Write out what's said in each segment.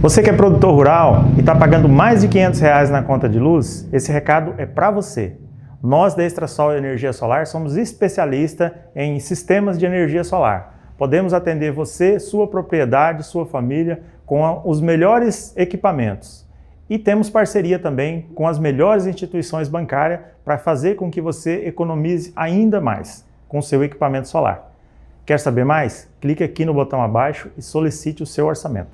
Você que é produtor rural e está pagando mais de R$500 na conta de luz, esse recado é para você. Nós da Extrasol Energia Solar somos especialistas em sistemas de energia solar. Podemos atender você, sua propriedade, sua família com os melhores equipamentos. E temos parceria também com as melhores instituições bancárias para fazer com que você economize ainda mais com o seu equipamento solar. Quer saber mais? Clique aqui no botão abaixo e solicite o seu orçamento.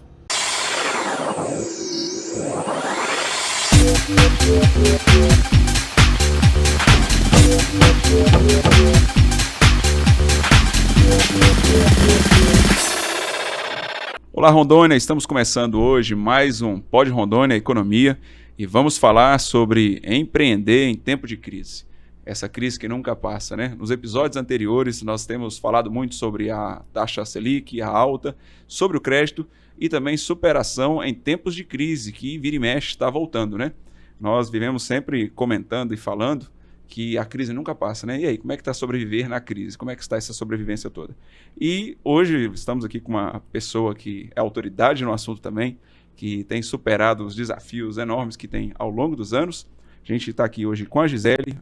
Olá Rondônia, estamos começando hoje mais um Pod Rondônia Economia e vamos falar sobre empreender em tempo de crise. Essa crise que nunca passa, né? Nos episódios anteriores nós temos falado muito sobre a taxa Selic, a alta, sobre o crédito e também superação em tempos de crise, que vira e mexe está voltando, né? Nós vivemos sempre comentando e falando que a crise nunca passa, né? E aí, como é que está sobreviver na crise? Como é que está essa sobrevivência toda? E hoje estamos aqui com uma pessoa que é autoridade no assunto também, que tem superado os desafios enormes que tem ao longo dos anos. A gente está aqui hoje com a Gisele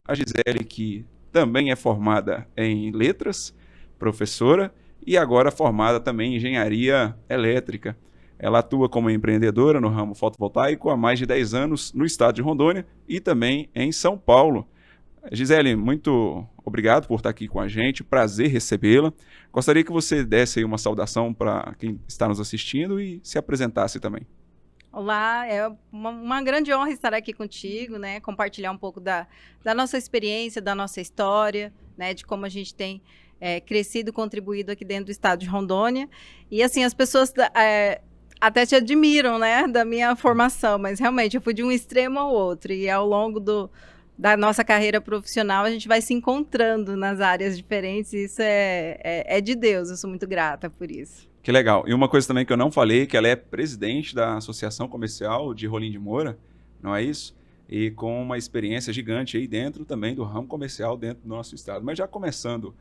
que também é formada em letras, professora, e agora formada também em engenharia elétrica. Ela atua como empreendedora no ramo fotovoltaico há mais de 10 anos no estado de Rondônia e também em São Paulo. Gisele, muito obrigado por estar aqui com a gente, prazer recebê-la. Gostaria que você desse aí uma saudação para quem está nos assistindo e se apresentasse também. Olá, é uma grande honra estar aqui contigo, né? Compartilhar um pouco da nossa experiência, da nossa história, né? De como a gente tem crescido e contribuído aqui dentro do estado de Rondônia. E assim, as pessoas até te admiram, né? Da minha formação, mas realmente eu fui de um extremo ao outro e ao longo da nossa carreira profissional, a gente vai se encontrando nas áreas diferentes e isso é de Deus, eu sou muito grata por isso. Que legal. E uma coisa também que eu não falei, que ela é presidente da Associação Comercial de Rolim de Moura, não é isso? E com uma experiência gigante aí dentro também do ramo comercial dentro do nosso estado. Mas já começando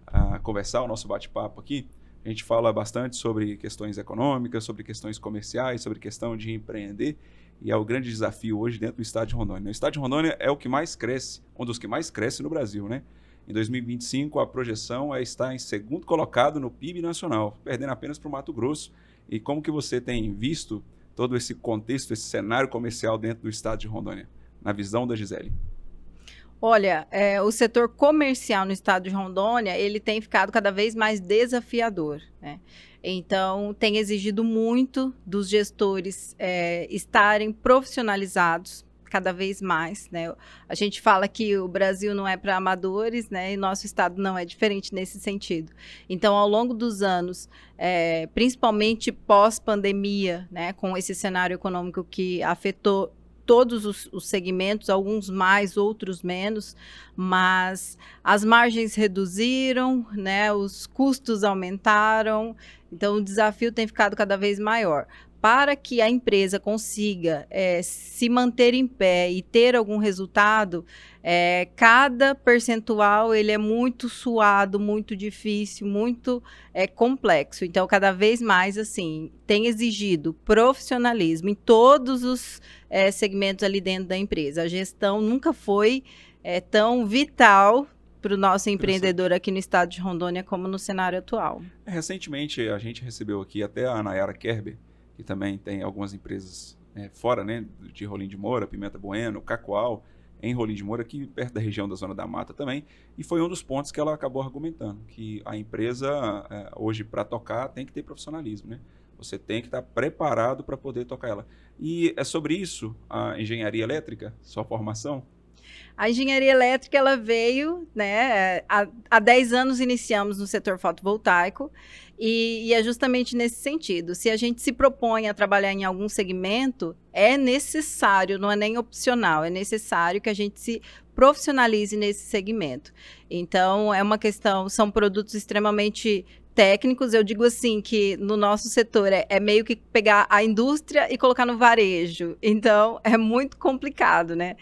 a conversar o nosso bate-papo aqui, a gente fala bastante sobre questões econômicas, sobre questões comerciais, sobre questão de empreender. E é o grande desafio hoje dentro do estado de Rondônia. O estado de Rondônia é o que mais cresce, um dos que mais cresce no Brasil, né? Em 2025, a projeção é estar em segundo colocado no PIB nacional, perdendo apenas para o Mato Grosso. E como que você tem visto todo esse contexto, esse cenário comercial dentro do estado de Rondônia, na visão da Gisele? Olha, o setor comercial no estado de Rondônia, ele tem ficado cada vez mais desafiador, né? Então, tem exigido muito dos gestores estarem profissionalizados cada vez mais, né? A gente fala que o Brasil não é para amadores, né? E nosso estado não é diferente nesse sentido. Então, ao longo dos anos, principalmente pós-pandemia, né? Com esse cenário econômico que afetou todos os segmentos, alguns mais, outros menos, mas as margens reduziram, né? Os custos aumentaram, então o desafio tem ficado cada vez maior. Para que a empresa consiga se manter em pé e ter algum resultado, cada percentual ele é muito suado, muito difícil, muito complexo. Então, cada vez mais, assim, tem exigido profissionalismo em todos os segmentos ali dentro da empresa. A gestão nunca foi tão vital para o nosso empreendedor aqui no estado de Rondônia como no cenário atual. Recentemente, a gente recebeu aqui até a Nayara Kerber, que também tem algumas empresas fora, né, de Rolim de Moura, Pimenta Bueno, Cacoal, em Rolim de Moura, aqui perto da região da Zona da Mata também, e foi um dos pontos que ela acabou argumentando, que a empresa hoje para tocar tem que ter profissionalismo, né? Você tem que estar preparado para poder tocar ela. E é sobre isso a engenharia elétrica, sua formação? A engenharia elétrica, ela veio, né, há 10 anos iniciamos no setor fotovoltaico e é justamente nesse sentido. Se a gente se propõe a trabalhar em algum segmento, é necessário, não é nem opcional, é necessário que a gente se profissionalize nesse segmento. Então, é uma questão, são produtos extremamente técnicos, eu digo assim, que no nosso setor é meio que pegar a indústria e colocar no varejo, então é muito complicado, né?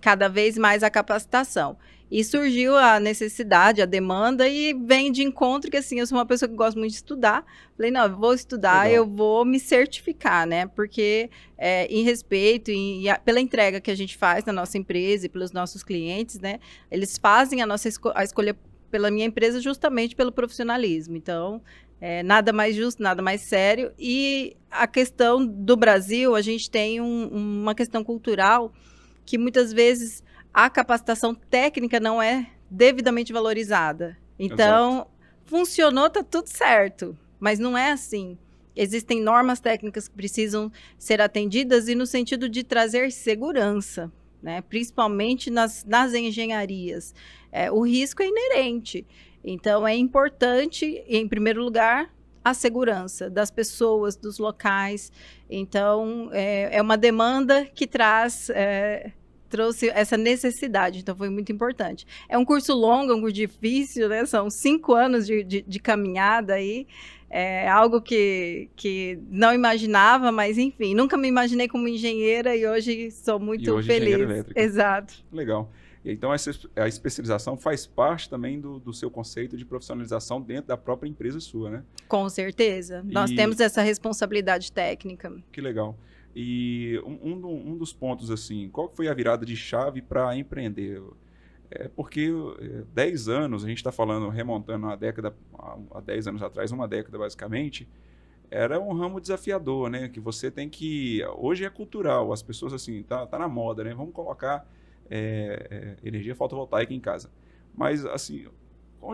cada vez mais a capacitação. E surgiu a necessidade, a demanda, e vem de encontro que, assim, eu sou uma pessoa que gosta muito de estudar. Falei, não, eu vou estudar, Legal. eu vou me certificar, né? Porque, em respeito pela entrega que a gente faz na nossa empresa e pelos nossos clientes, né? Eles fazem a escolha pela minha empresa justamente pelo profissionalismo. Então, nada mais justo, nada mais sério. E a questão do Brasil, a gente tem uma questão cultural que muitas vezes a capacitação técnica não é devidamente valorizada. Então, funcionou, tá tudo certo. Mas não é assim. Existem normas técnicas que precisam ser atendidas e no sentido de trazer segurança, né? Principalmente nas engenharias. O risco é inerente. Então, é importante, em primeiro lugar, a segurança das pessoas, dos locais. Então, é uma demanda que trouxe essa necessidade, então foi muito importante. É um curso longo, é um curso difícil, né? São 5 anos de caminhada aí, algo que não imaginava, mas enfim, nunca me imaginei como engenheira e hoje sou muito feliz. Engenheira elétrica. Exato. Legal. Então, a especialização faz parte também do seu conceito de profissionalização dentro da própria empresa sua, né? Com certeza. Nós temos essa responsabilidade técnica. Que legal. E um dos pontos, assim, qual foi a virada de chave para empreender? Porque 10 anos, a gente está falando, remontando há 10 anos atrás, uma década basicamente, era um ramo desafiador, né? Que você tem que... Hoje é cultural, as pessoas, assim, tá na moda, né? Vamos colocar energia fotovoltaica em casa. Mas, assim,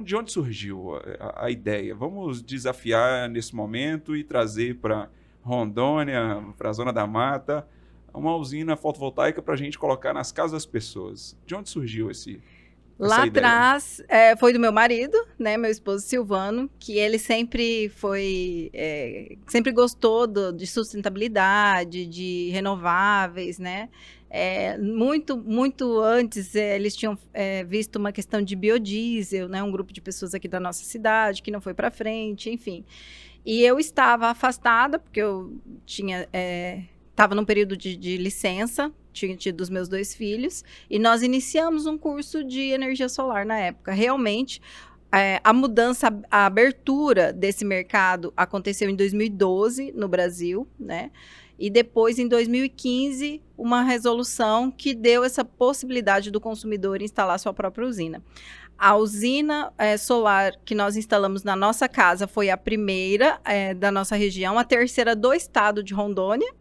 de onde surgiu a ideia? Vamos desafiar nesse momento e trazer para Rondônia, para a Zona da Mata, uma usina fotovoltaica para a gente colocar nas casas das pessoas. De onde surgiu essa Lá ideia? atrás, foi do meu marido, né, meu esposo Silvano, que ele sempre sempre gostou de sustentabilidade, de renováveis, né? Muito antes, eles tinham visto uma questão de biodiesel, né? Um grupo de pessoas aqui da nossa cidade que não foi para frente, enfim. E eu estava afastada, porque eu estava num período de licença, tinha tido os meus 2 filhos, e nós iniciamos um curso de energia solar na época. Realmente, a mudança, a abertura desse mercado aconteceu em 2012 no Brasil, né? E depois, em 2015, uma resolução que deu essa possibilidade do consumidor instalar sua própria usina. A usina solar que nós instalamos na nossa casa foi a primeira da nossa região, a terceira do estado de Rondônia.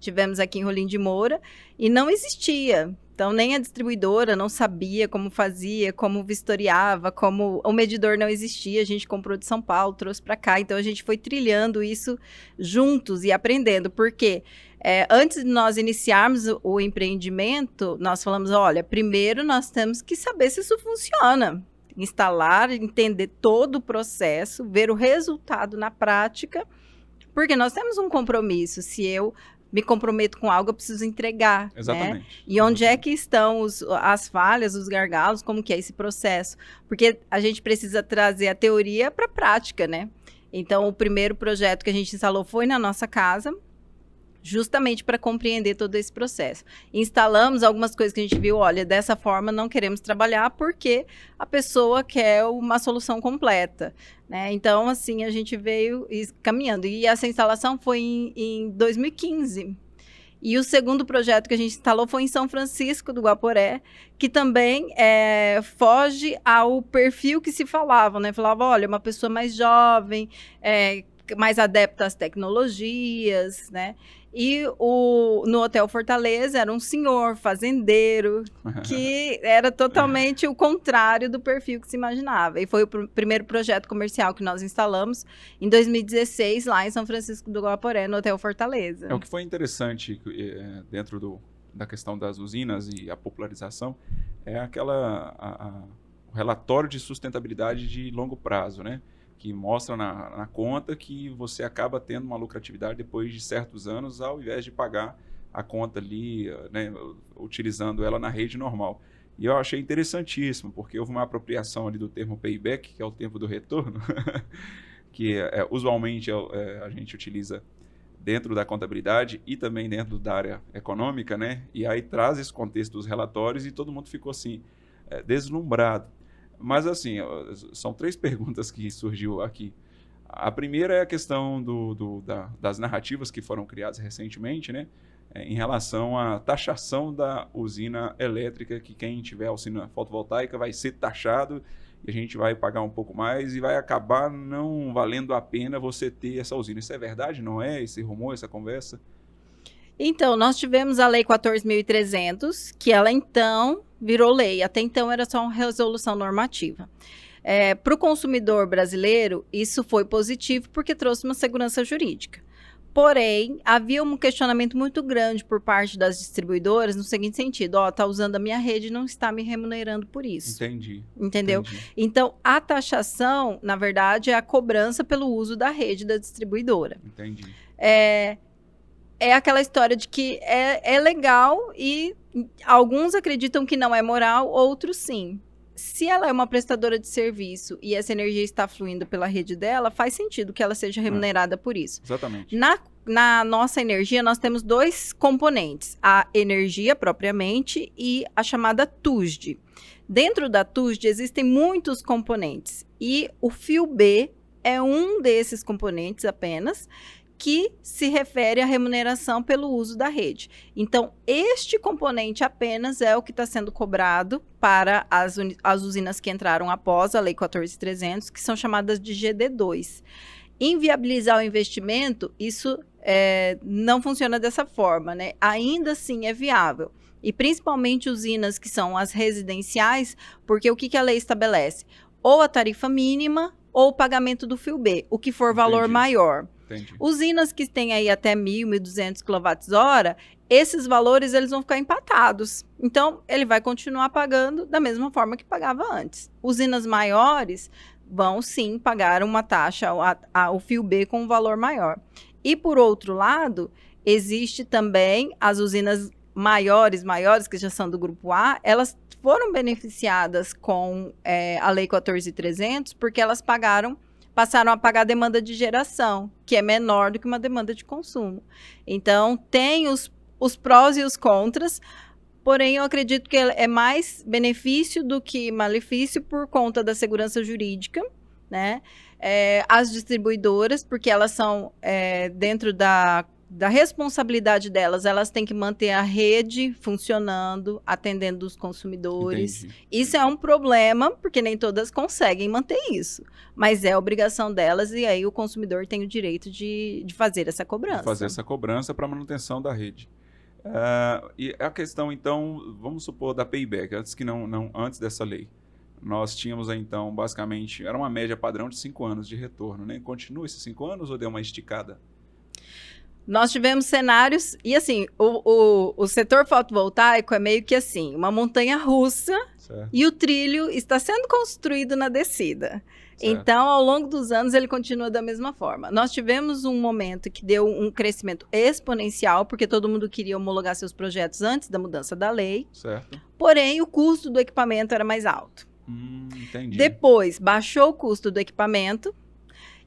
Tivemos aqui em Rolim de Moura e não existia. Então, nem a distribuidora não sabia como fazia, como vistoriava, como o medidor não existia. A gente comprou de São Paulo, trouxe para cá. Então, a gente foi trilhando isso juntos e aprendendo. Porque antes de nós iniciarmos o empreendimento, nós falamos, olha, primeiro nós temos que saber se isso funciona. Instalar, entender todo o processo, ver o resultado na prática, porque nós temos um compromisso. Se eu me comprometo com algo, eu preciso entregar. Exatamente. Né? E onde é que estão as falhas, os gargalos, como que é esse processo? Porque a gente precisa trazer a teoria para a prática, né? Então, o primeiro projeto que a gente instalou foi na nossa casa, justamente para compreender todo esse processo. Instalamos algumas coisas que a gente viu, olha, dessa forma não queremos trabalhar porque a pessoa quer uma solução completa, né? Então, assim, a gente veio caminhando. E essa instalação foi em 2015. E o segundo projeto que a gente instalou foi em São Francisco do Guaporé, que também foge ao perfil que se falava, né? Falava, olha, uma pessoa mais jovem, mais adepta às tecnologias, né? E no Hotel Fortaleza era um senhor fazendeiro que era totalmente o contrário do perfil que se imaginava. E foi o primeiro projeto comercial que nós instalamos em 2016, lá em São Francisco do Guaporé, no Hotel Fortaleza. O que foi interessante dentro da questão das usinas e a popularização é o relatório de sustentabilidade de longo prazo, né? Que mostra na conta que você acaba tendo uma lucratividade depois de certos anos, ao invés de pagar a conta ali, né, utilizando ela na rede normal. E eu achei interessantíssimo, porque houve uma apropriação ali do termo payback, que é o tempo do retorno, que usualmente a gente utiliza dentro da contabilidade e também dentro da área econômica, né? E aí traz esse contexto dos relatórios e todo mundo ficou assim, deslumbrado. Mas assim, são 3 perguntas que surgiu aqui. A primeira é a questão das narrativas que foram criadas recentemente, né? Em relação à taxação da usina elétrica, que quem tiver a usina fotovoltaica vai ser taxado e a gente vai pagar um pouco mais e vai acabar não valendo a pena você ter essa usina. Isso é verdade, não é? Esse rumor, essa conversa? Então, nós tivemos a Lei 14.300, que ela então virou lei. Até então era só uma resolução normativa. Para o consumidor brasileiro, isso foi positivo porque trouxe uma segurança jurídica. Porém, havia um questionamento muito grande por parte das distribuidoras no seguinte sentido: está usando a minha rede e não está me remunerando por isso. Entendi. Entendeu? Entendi. Então, a taxação, na verdade, é a cobrança pelo uso da rede da distribuidora. Entendi. É aquela história de que é legal e alguns acreditam que não é moral, outros sim. Se ela é uma prestadora de serviço e essa energia está fluindo pela rede dela, faz sentido que ela seja remunerada por isso. Exatamente. Na nossa energia, nós temos 2 componentes: a energia propriamente e a chamada TUSD. Dentro da TUSD existem muitos componentes e o fio B é um desses componentes apenas, que se refere à remuneração pelo uso da rede. Então, este componente apenas é o que está sendo cobrado para as usinas que entraram após a Lei 14.300, que são chamadas de GD2. Inviabilizar o investimento, isso não funciona dessa forma, né? Ainda assim é viável. E principalmente usinas que são as residenciais, porque o que a lei estabelece? Ou a tarifa mínima ou o pagamento do fio B, o que for valor maior. Entendi. Usinas que têm aí até 1.000, 1.200 kWh, esses valores eles vão ficar empatados. Então, ele vai continuar pagando da mesma forma que pagava antes. Usinas maiores vão sim pagar uma taxa, o fio B com um valor maior. E por outro lado, existe também as usinas maiores, que já são do grupo A, elas foram beneficiadas com a Lei 14.300 porque elas passaram a pagar a demanda de geração, que é menor do que uma demanda de consumo. Então, tem os prós e os contras, porém, eu acredito que é mais benefício do que malefício por conta da segurança jurídica, né? As distribuidoras, porque elas são dentro da responsabilidade delas, elas têm que manter a rede funcionando, atendendo os consumidores. Entendi. Isso é um problema, porque nem todas conseguem manter isso. Mas é obrigação delas e aí o consumidor tem o direito de fazer essa cobrança. Fazer essa cobrança para manutenção da rede. E a questão, então, vamos supor, da payback, antes dessa lei. Nós tínhamos, então, basicamente, era uma média padrão de 5 anos de retorno, né? Continua esses 5 anos ou deu uma esticada? Nós tivemos cenários, e assim, o setor fotovoltaico é meio que assim, uma montanha russa, Certo. E o trilho está sendo construído na descida. Certo. Então, ao longo dos anos, ele continua da mesma forma. Nós tivemos um momento que deu um crescimento exponencial, porque todo mundo queria homologar seus projetos antes da mudança da lei. Certo. Porém, o custo do equipamento era mais alto. Entendi. Depois, baixou o custo do equipamento.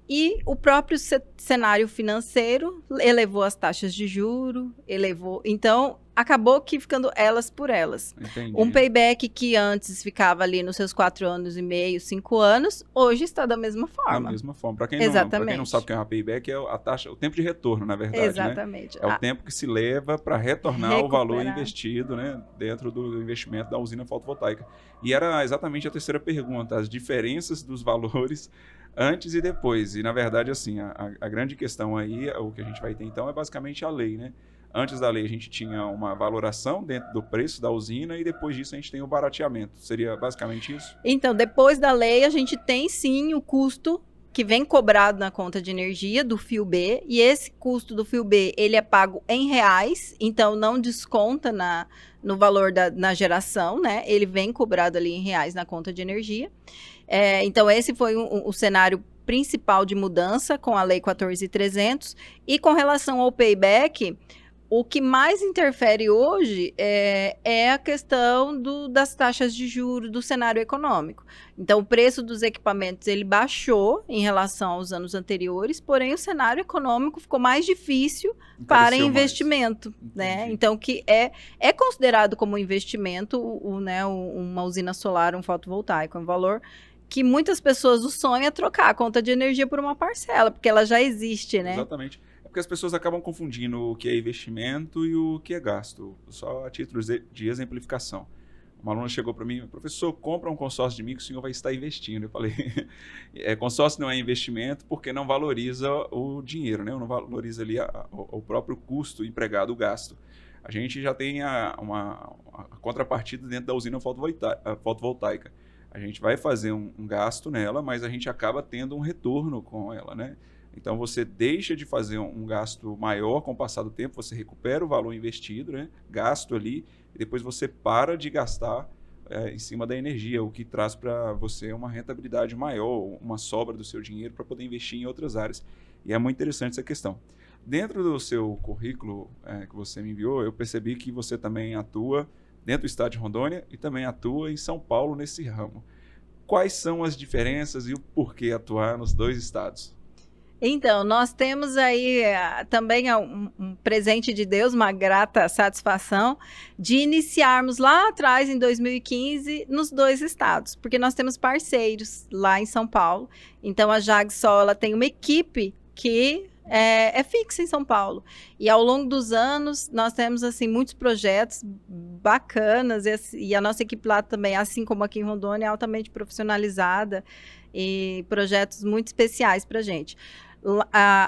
E o próprio cenário financeiro elevou as taxas de juro, então acabou que ficando elas por elas. Entendi. Um payback que antes ficava ali nos seus 4 anos e meio, 5 anos, hoje está da mesma forma. Da mesma forma. Para quem não sabe o que é uma payback, é a taxa, o tempo de retorno, na verdade. Exatamente. Né? É o tempo que se leva para retornar o valor investido, né, dentro do investimento da usina fotovoltaica. E era exatamente a terceira pergunta, as diferenças dos valores antes e depois. E, na verdade, assim, a grande questão aí, o que a gente vai ter, então, é basicamente a lei, né? Antes da lei, a gente tinha uma valoração dentro do preço da usina e depois disso a gente tem o barateamento. Seria basicamente isso? Então, depois da lei, a gente tem, sim, o custo que vem cobrado na conta de energia do fio B, e esse custo do fio B, ele é pago em reais, então não desconta no valor na geração, né? Ele vem cobrado ali em reais na conta de energia. Então, esse foi o cenário principal de mudança com a Lei 14.300. E com relação ao payback, O que mais interfere hoje é a questão das taxas de juros, do cenário econômico. Então, o preço dos equipamentos ele baixou em relação aos anos anteriores, porém o cenário econômico ficou mais difícil para investimento, né? Então, que é considerado como investimento uma usina solar, um fotovoltaico, um valor que muitas pessoas o sonham é trocar a conta de energia por uma parcela, porque ela já existe, né? Exatamente. Porque as pessoas acabam confundindo o que é investimento e o que é gasto, só a título de exemplificação. Uma aluna chegou para mim, professor, compra um consórcio de mim que o senhor vai estar investindo. Eu falei, consórcio não é investimento porque não valoriza o dinheiro, né? Não valoriza ali o próprio custo empregado, o gasto. A gente já tem a contrapartida dentro da usina fotovoltaica. A gente vai fazer um gasto nela, mas a gente acaba tendo um retorno com ela, né? Então, você deixa de fazer um gasto maior com o passar do tempo, você recupera o valor investido, né? Gasto ali, e depois você para de gastar em cima da energia, o que traz para você uma rentabilidade maior, uma sobra do seu dinheiro para poder investir em outras áreas. E é muito interessante essa questão. Dentro do seu currículo que você me enviou, eu percebi que você também atua dentro do estado de Rondônia e também atua em São Paulo nesse ramo. Quais são as diferenças e o porquê atuar nos dois estados? Então, nós temos aí também um presente de Deus, uma grata satisfação de iniciarmos lá atrás, em 2015, nos dois estados, porque nós temos parceiros lá em São Paulo. Então, a JagSol, ela tem uma equipe que é fixa em São Paulo. E ao longo dos anos, nós temos assim, muitos projetos bacanas, e a nossa equipe lá também, assim como aqui em Rondônia, é altamente profissionalizada, e projetos muito especiais para a gente.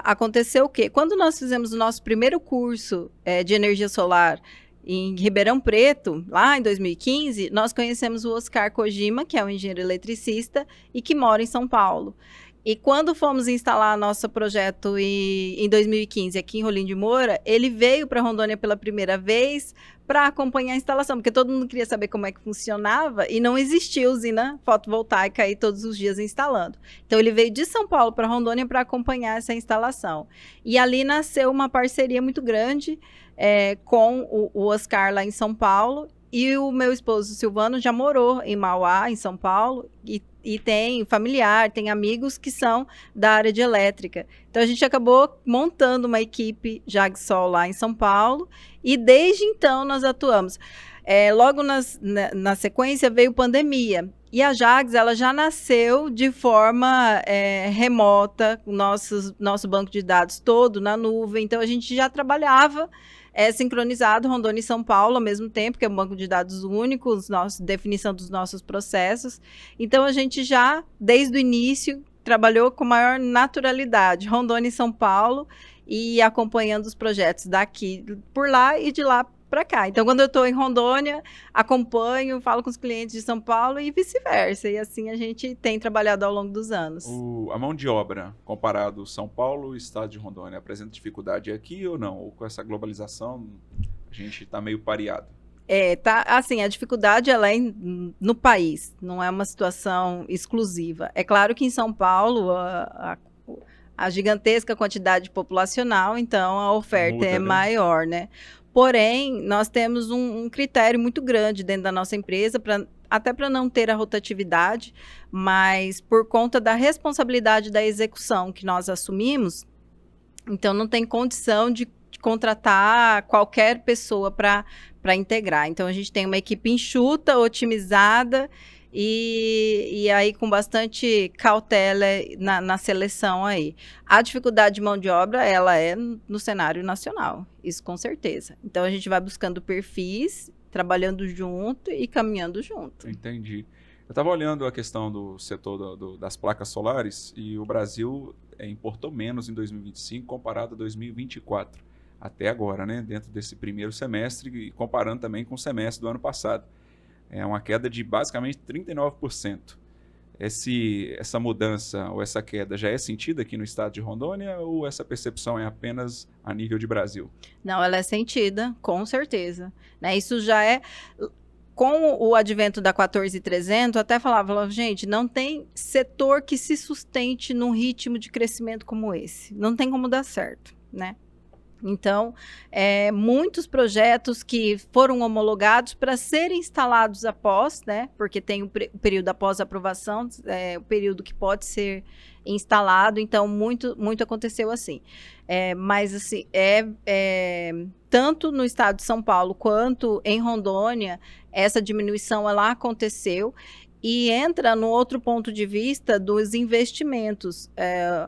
Aconteceu o quê? Quando nós fizemos o nosso primeiro curso de energia solar em Ribeirão Preto, lá em 2015, nós conhecemos o Oscar Kojima, que é um engenheiro eletricista e que mora em São Paulo. E quando fomos instalar nosso projeto em 2015 aqui em Rolim de Moura, ele veio para Rondônia pela primeira vez para acompanhar a instalação, porque todo mundo queria saber como é que funcionava e não existia usina fotovoltaica aí todos os dias instalando. Então ele veio de São Paulo para Rondônia para acompanhar essa instalação. E ali nasceu uma parceria muito grande com o Oscar lá em São Paulo, e o meu esposo Silvano já morou em Mauá, em São Paulo, e tem familiar, tem amigos que são da área de elétrica. Então, a gente acabou montando uma equipe JagSol lá em São Paulo, e desde então nós atuamos. Logo na sequência veio pandemia, e a Jags ela já nasceu de forma remota, nosso banco de dados todo na nuvem, então a gente já trabalhava sincronizado Rondônia e São Paulo ao mesmo tempo, que é um banco de dados único, definição dos nossos processos. Então, a gente já, desde o início, trabalhou com maior naturalidade, Rondônia e São Paulo, e acompanhando os projetos daqui por lá e de lá para cá. Então, quando eu estou em Rondônia, acompanho, falo com os clientes de São Paulo e vice-versa. E assim a gente tem trabalhado ao longo dos anos. A mão de obra, comparado São Paulo e estado de Rondônia, apresenta dificuldade aqui ou não? Ou com essa globalização, a gente está meio pareado? Assim, a dificuldade ela é no país, não é uma situação exclusiva. É claro que em São Paulo, a gigantesca quantidade populacional, então a oferta é maior, né? Porém, nós temos um critério muito grande dentro da nossa empresa, até para não ter a rotatividade, mas por conta da responsabilidade da execução que nós assumimos, então não tem condição de contratar qualquer pessoa para integrar. Então, a gente tem uma equipe enxuta, otimizada, e aí com bastante cautela na seleção aí. A dificuldade de mão de obra, ela é no cenário nacional, isso com certeza. Então, a gente vai buscando perfis, trabalhando junto e caminhando junto. Entendi. Eu estava olhando a questão do setor das placas solares, e o Brasil importou menos em 2025 comparado a 2024, até agora, né? Dentro desse primeiro semestre, e comparando também com o semestre do ano passado. É uma queda de basicamente 39%. Essa mudança ou essa queda já é sentida aqui no estado de Rondônia, ou essa percepção é apenas a nível de Brasil? Não, ela é sentida, com certeza. Né? Isso já é... Com o advento da 14300, até falava, gente, não tem setor que se sustente num ritmo de crescimento como esse. Não tem como dar certo, né? Então, muitos projetos que foram homologados para serem instalados após, né? Porque tem o período após aprovação, o período que pode ser instalado. Então, muito aconteceu assim. Mas, assim, tanto no estado de São Paulo quanto em Rondônia, essa diminuição ela aconteceu. E entra no outro ponto de vista dos investimentos.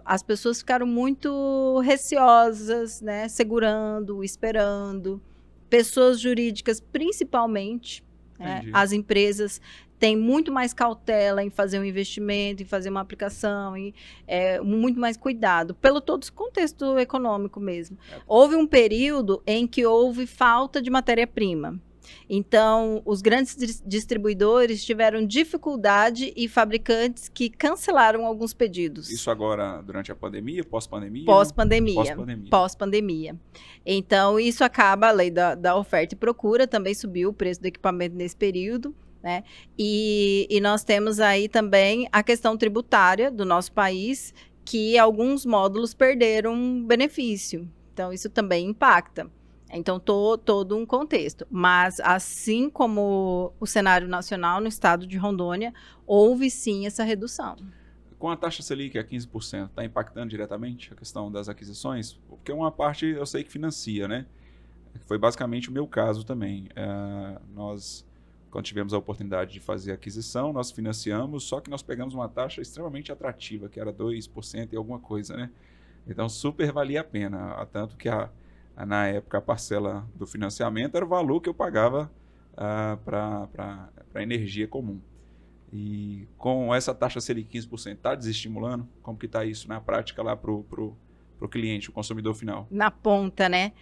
As pessoas ficaram muito receosas, né? Segurando, esperando. Pessoas jurídicas, principalmente, né? As empresas têm muito mais cautela em fazer um investimento, em fazer uma aplicação, e muito mais cuidado, pelo todo esse contexto econômico mesmo. Houve um período em que houve falta de matéria-prima. Então, os grandes distribuidores tiveram dificuldade e fabricantes que cancelaram alguns pedidos. Isso agora durante a pandemia, pós-pandemia? Pós-pandemia. Então, isso acaba, a lei da oferta e procura, também subiu o preço do equipamento nesse período, né? E nós temos aí também a questão tributária do nosso país, que alguns módulos perderam benefício. Então, isso também impacta. Então, todo um contexto. Mas, assim como o cenário nacional, no estado de Rondônia, houve sim essa redução. Com a taxa Selic a 15%, está impactando diretamente a questão das aquisições? Porque uma parte eu sei que financia, né? Foi basicamente o meu caso também. Nós, quando tivemos a oportunidade de fazer a aquisição, nós financiamos, só que nós pegamos uma taxa extremamente atrativa, que era 2% e alguma coisa, né? Então, super valia a pena. Tanto que na época, a parcela do financiamento era o valor que eu pagava para a energia comum. E com essa taxa Selic 15%, está desestimulando? Como que está isso na prática lá para o cliente, o consumidor final? Na ponta, né?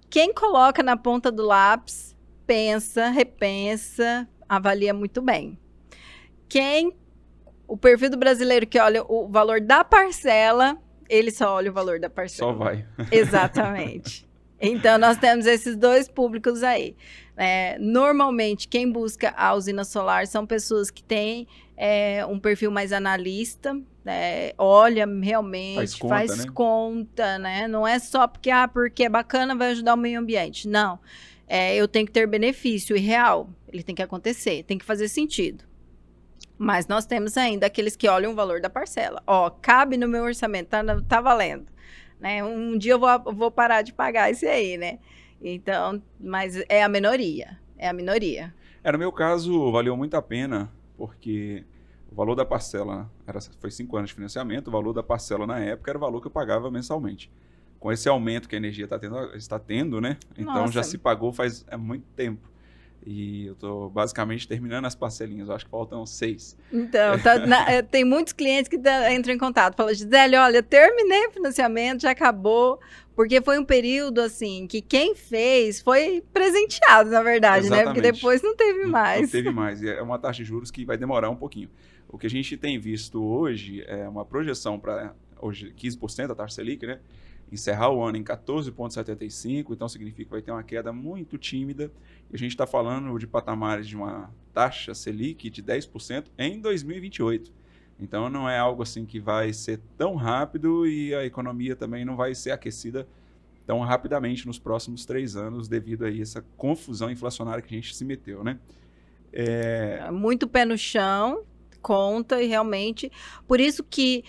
Quem coloca na ponta do lápis, pensa, repensa, avalia muito bem. O perfil do brasileiro que olha o valor da parcela, ele só olha o valor da parcela. Só vai. Exatamente. Então, nós temos esses dois públicos aí. Normalmente, quem busca a usina solar são pessoas que têm um perfil mais analista, olha realmente, faz conta, né? Não é só porque é bacana, vai ajudar o meio ambiente. Não. Eu tenho que ter benefício e real. Ele tem que acontecer, tem que fazer sentido. Mas nós temos ainda aqueles que olham o valor da parcela. Cabe no meu orçamento, tá valendo. Né? Um dia eu vou parar de pagar isso aí, né? Então, mas é a minoria. No meu caso, valeu muito a pena, porque o valor da parcela, foi 5 anos de financiamento, o valor da parcela na época era o valor que eu pagava mensalmente. Com esse aumento que a energia está tendo, né? Então já se pagou faz muito tempo. E eu estou basicamente terminando as parcelinhas, eu acho que faltam 6. Então, tem muitos clientes que entram em contato, falam, Gisele, olha, eu terminei o financiamento, já acabou, porque foi um período, assim, que quem fez foi presenteado, na verdade, exatamente, né? Porque depois não teve mais. Não teve mais, e é uma taxa de juros que vai demorar um pouquinho. O que a gente tem visto hoje é uma projeção para, hoje, 15% a taxa Selic, né? Encerrar o ano em 14,75, então significa que vai ter uma queda muito tímida. E a gente está falando de patamares de uma taxa Selic de 10% em 2028. Então não é algo assim que vai ser tão rápido e a economia também não vai ser aquecida tão rapidamente nos próximos 3 anos devido a essa confusão inflacionária que a gente se meteu, né? Muito pé no chão, conta e realmente... Por isso que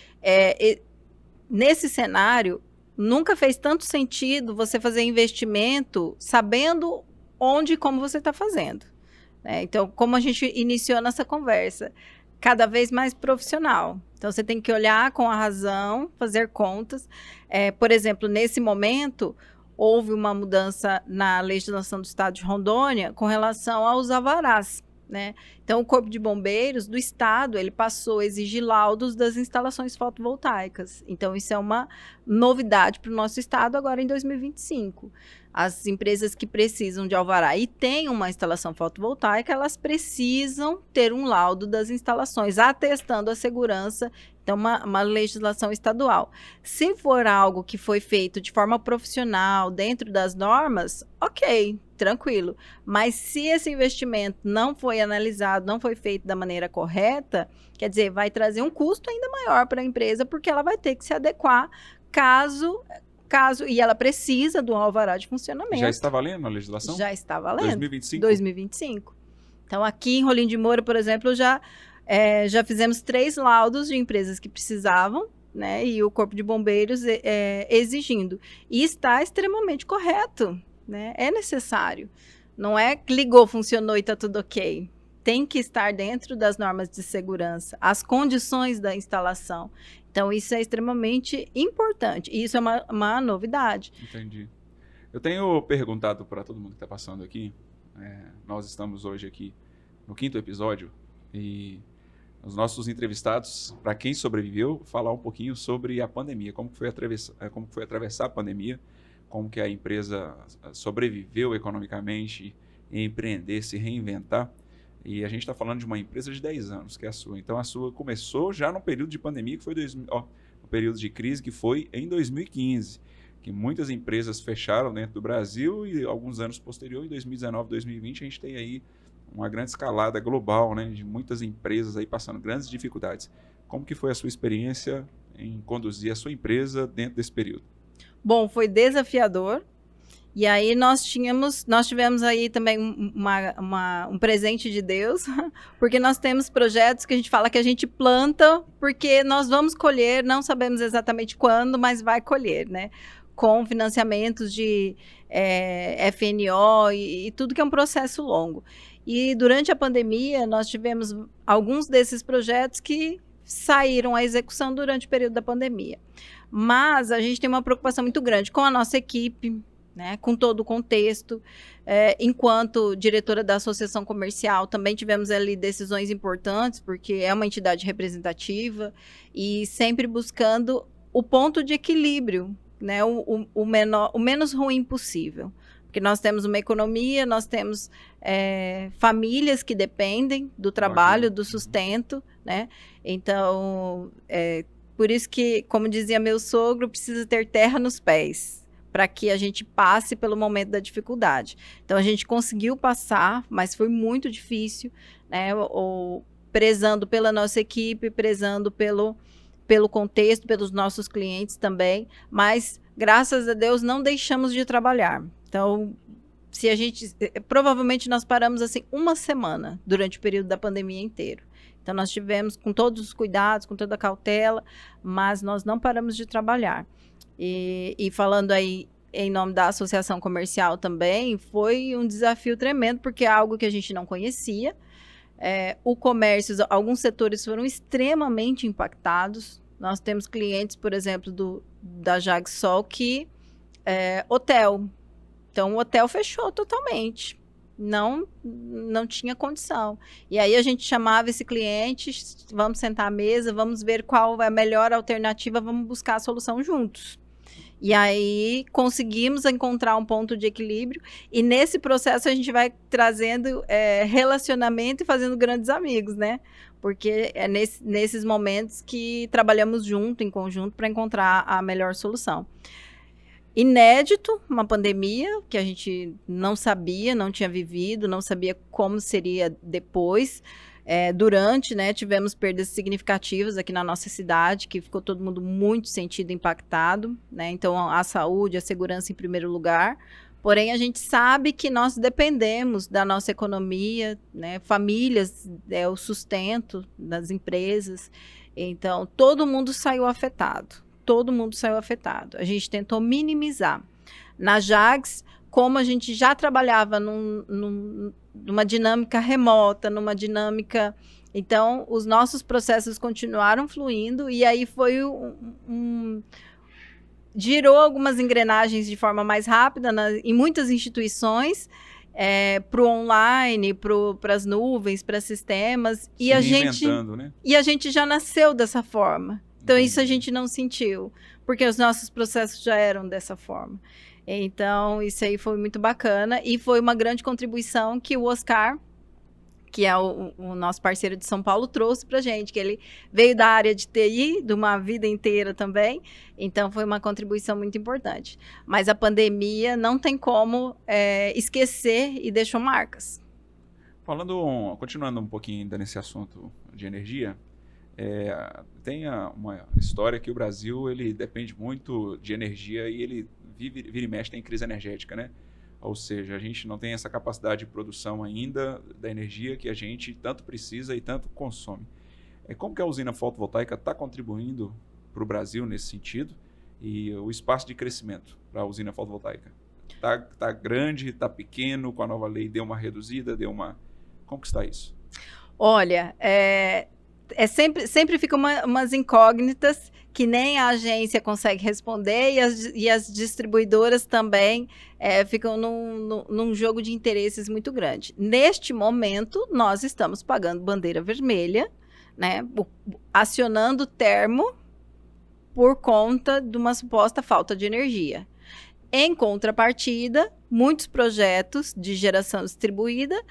nesse cenário... Nunca fez tanto sentido você fazer investimento sabendo onde e como você está fazendo. Então, como a gente iniciou nessa conversa, cada vez mais profissional. Então, você tem que olhar com a razão, fazer contas. Por exemplo, nesse momento, houve uma mudança na legislação do estado de Rondônia com relação aos alvarás. Né? Então, o Corpo de Bombeiros do Estado, ele passou a exigir laudos das instalações fotovoltaicas. Então, isso é uma novidade para o nosso Estado agora em 2025. As empresas que precisam de alvará e têm uma instalação fotovoltaica, elas precisam ter um laudo das instalações, atestando a segurança. Então, uma legislação estadual. Se for algo que foi feito de forma profissional, dentro das normas, ok, tranquilo. Mas se esse investimento não foi analisado, não foi feito da maneira correta, quer dizer, vai trazer um custo ainda maior para a empresa, porque ela vai ter que se adequar caso e ela precisa do alvará de funcionamento. Já está valendo a legislação? Já está valendo. 2025? 2025. Então, aqui em Rolim de Moura, por exemplo, já fizemos 3 laudos de empresas que precisavam, né? E o Corpo de Bombeiros exigindo. E está extremamente correto, né? É necessário. Não é que ligou, funcionou e está tudo ok. Tem que estar dentro das normas de segurança, as condições da instalação. Então, isso é extremamente importante. E isso é uma novidade. Entendi. Eu tenho perguntado para todo mundo que está passando aqui. Nós estamos hoje aqui no 5º episódio e os nossos entrevistados, para quem sobreviveu, falar um pouquinho sobre a pandemia, como foi atravessar a pandemia, como que a empresa sobreviveu economicamente, empreender, se reinventar. E a gente está falando de uma empresa de 10 anos, que é a sua. Então, a sua começou já no período de pandemia, que foi no período de crise, que foi em 2015, que muitas empresas fecharam dentro do Brasil e alguns anos posterior, em 2019, 2020, a gente tem aí uma grande escalada global, né, de muitas empresas aí passando grandes dificuldades. Como que foi a sua experiência em conduzir a sua empresa dentro desse período? Bom, foi desafiador. E aí nós tivemos aí também um presente de Deus, porque nós temos projetos que a gente fala que a gente planta, porque nós vamos colher, não sabemos exatamente quando, mas vai colher, né? Com financiamentos de FNO e tudo que é um processo longo. E durante a pandemia, nós tivemos alguns desses projetos que saíram à execução durante o período da pandemia. Mas a gente tem uma preocupação muito grande com a nossa equipe, né, com todo o contexto. Enquanto diretora da Associação Comercial, também tivemos ali decisões importantes, porque é uma entidade representativa, e sempre buscando o ponto de equilíbrio, né, o menos ruim possível. Porque nós temos uma economia, nós temos famílias que dependem do trabalho, do sustento, né? Então, por isso que, como dizia meu sogro, precisa ter terra nos pés, para que a gente passe pelo momento da dificuldade. Então, a gente conseguiu passar, mas foi muito difícil, né? Prezando pela nossa equipe, prezando pelo contexto, pelos nossos clientes também, mas, graças a Deus, não deixamos de trabalhar. Então, provavelmente nós paramos assim uma semana durante o período da pandemia inteiro. Então, nós tivemos com todos os cuidados, com toda a cautela, mas nós não paramos de trabalhar. E falando aí em nome da Associação Comercial também, foi um desafio tremendo, porque é algo que a gente não conhecia. O comércio, alguns setores foram extremamente impactados. Nós temos clientes, por exemplo, da Jagsol, que hotel. Então, o hotel fechou totalmente. Não tinha condição. E aí a gente chamava esse cliente, vamos sentar à mesa, vamos ver qual é a melhor alternativa, vamos buscar a solução juntos. E aí conseguimos encontrar um ponto de equilíbrio, e nesse processo a gente vai trazendo relacionamento e fazendo grandes amigos, né? Porque é nesses momentos que trabalhamos junto, em conjunto, para encontrar a melhor solução. Inédito, uma pandemia que a gente não sabia, não tinha vivido, não sabia como seria depois. Durante, né, tivemos perdas significativas aqui na nossa cidade, que ficou todo mundo muito sentido impactado, né? Então, a saúde, a segurança em primeiro lugar. Porém, a gente sabe que nós dependemos da nossa economia, né? Famílias, o sustento das empresas. Então, todo mundo saiu afetado. Todo mundo saiu afetado. A gente tentou minimizar. Na Jags, como a gente já trabalhava numa dinâmica remota, numa dinâmica... Então, os nossos processos continuaram fluindo, e aí foi girou algumas engrenagens de forma mais rápida em muitas instituições, para o online, para as nuvens, para sistemas. E a gente já nasceu dessa forma. Então, isso a gente não sentiu, porque os nossos processos já eram dessa forma. Então, isso aí foi muito bacana, e foi uma grande contribuição que o Oscar, que é o nosso parceiro de São Paulo, trouxe para a gente, que ele veio da área de TI, de uma vida inteira também, então foi uma contribuição muito importante. Mas a pandemia não tem como esquecer, e deixou marcas. Continuando um pouquinho ainda nesse assunto de energia, Tem uma história que o Brasil ele depende muito de energia e ele vira e mexe tem crise energética, né? Ou seja, a gente não tem essa capacidade de produção ainda da energia que a gente tanto precisa e tanto consome. Como que a usina fotovoltaica está contribuindo para o Brasil nesse sentido e o espaço de crescimento para a usina fotovoltaica? Tá grande, está pequeno, com a nova lei deu uma reduzida, Como que está isso? Olha, sempre ficam umas incógnitas que nem a agência consegue responder e as distribuidoras também ficam num jogo de interesses muito grande. Neste momento, nós estamos pagando bandeira vermelha, né, acionando o termo por conta de uma suposta falta de energia. Em contrapartida, muitos projetos de geração distribuída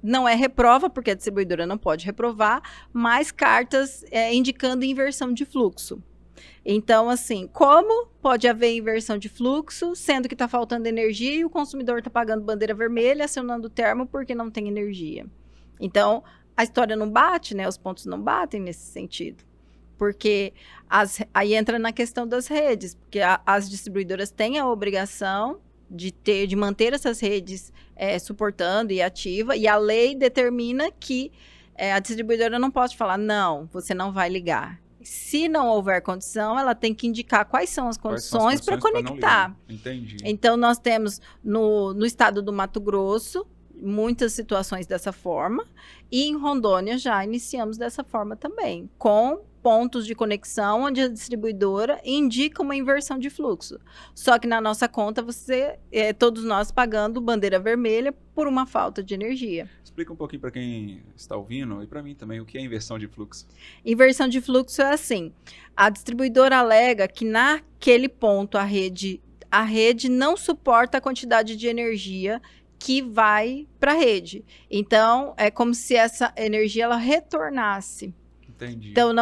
não é reprova, porque a distribuidora não pode reprovar, mas cartas indicando inversão de fluxo. Então, assim, como pode haver inversão de fluxo, sendo que está faltando energia e o consumidor está pagando bandeira vermelha, acionando o termo porque não tem energia? Então, a história não bate, né? Os pontos não batem nesse sentido. Porque aí entra na questão das redes, porque as distribuidoras têm a obrigação de manter essas redes suportando e ativa, e a lei determina que a distribuidora não pode falar, não, você não vai ligar. Se não houver condição, ela tem que indicar quais são as condições para conectar. Entendi. Então, nós temos no estado do Mato Grosso muitas situações dessa forma, e em Rondônia já iniciamos dessa forma também, com pontos de conexão onde a distribuidora indica uma inversão de fluxo. Só que na nossa conta, todos nós pagando bandeira vermelha por uma falta de energia. Explica um pouquinho para quem está ouvindo e para mim também o que é inversão de fluxo. Inversão de fluxo é assim, a distribuidora alega que naquele ponto a rede não suporta a quantidade de energia que vai para a rede. Então, é como se essa energia ela retornasse. Entendi. Então,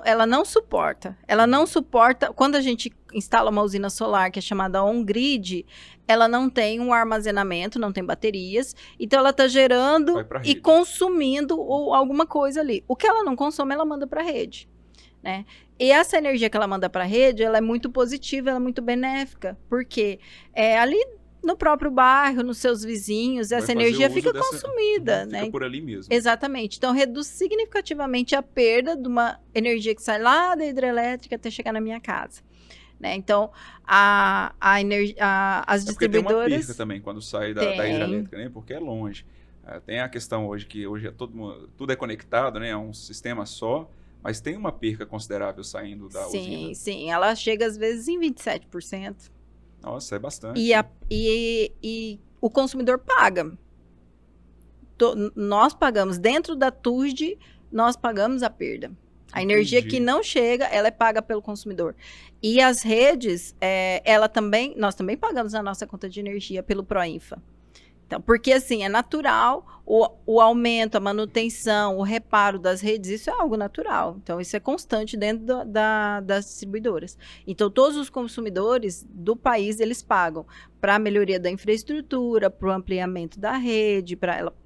ela não suporta. Ela não suporta. Quando a gente instala uma usina solar, que é chamada on-grid, ela não tem um armazenamento, não tem baterias. Então, ela está gerando e consumindo alguma coisa ali. O que ela não consome, ela manda para a rede, né? E essa energia que ela manda para a rede, ela é muito positiva, ela é muito benéfica. Porque ali no próprio bairro, nos seus vizinhos, essa energia fica consumida, né? Fica por ali mesmo. Exatamente. Então, reduz significativamente a perda de uma energia que sai lá da hidrelétrica até chegar na minha casa, né? Então, as distribuidoras... Porque tem uma perca também quando sai da hidrelétrica, né? Porque é longe. Tem a questão hoje que hoje tudo é conectado, né? É um sistema só, mas tem uma perca considerável saindo da usina. Sim. Ela chega, às vezes, em 27%. Nossa, é bastante. E o consumidor paga. Nós pagamos. Dentro da TUSD, nós pagamos a perda. A energia que não chega, ela é paga pelo consumidor. E as redes, nós também pagamos a nossa conta de energia pelo Proinfa. Então, porque assim, é natural o aumento, a manutenção, o reparo das redes, isso é algo natural. Então, isso é constante dentro das distribuidoras. Então, todos os consumidores do país, eles pagam para a melhoria da infraestrutura, para o ampliamento da rede,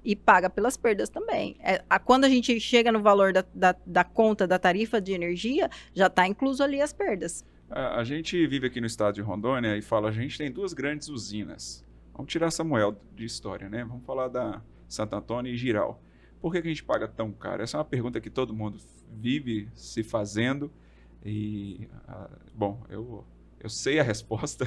e paga pelas perdas também. Quando a gente chega no valor da conta da tarifa de energia, já está incluso ali as perdas. A gente vive aqui no estado de Rondônia e fala, a gente tem 2 grandes usinas. Vamos tirar Samuel de história, né? Vamos falar da Santo Antônio e Jirau. Por que a gente paga tão caro? Essa é uma pergunta que todo mundo vive se fazendo. E, bom, eu sei a resposta,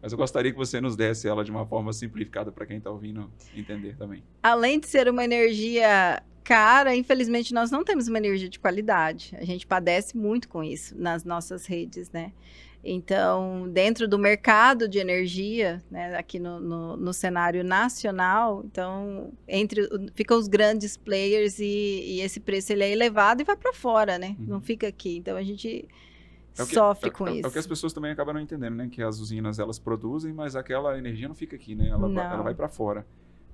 mas eu gostaria que você nos desse ela de uma forma simplificada para quem está ouvindo entender também. Além de ser uma energia cara, infelizmente nós não temos uma energia de qualidade. A gente padece muito com isso nas nossas redes, né? Então, dentro do mercado de energia, né, aqui no cenário nacional, então, ficam os grandes players e esse preço ele é elevado e vai para fora, né? Não fica aqui. Então, a gente sofre com isso. É o que as pessoas também acabam não entendendo, né? Que as usinas, elas produzem, mas aquela energia não fica aqui, né? Ela vai para fora.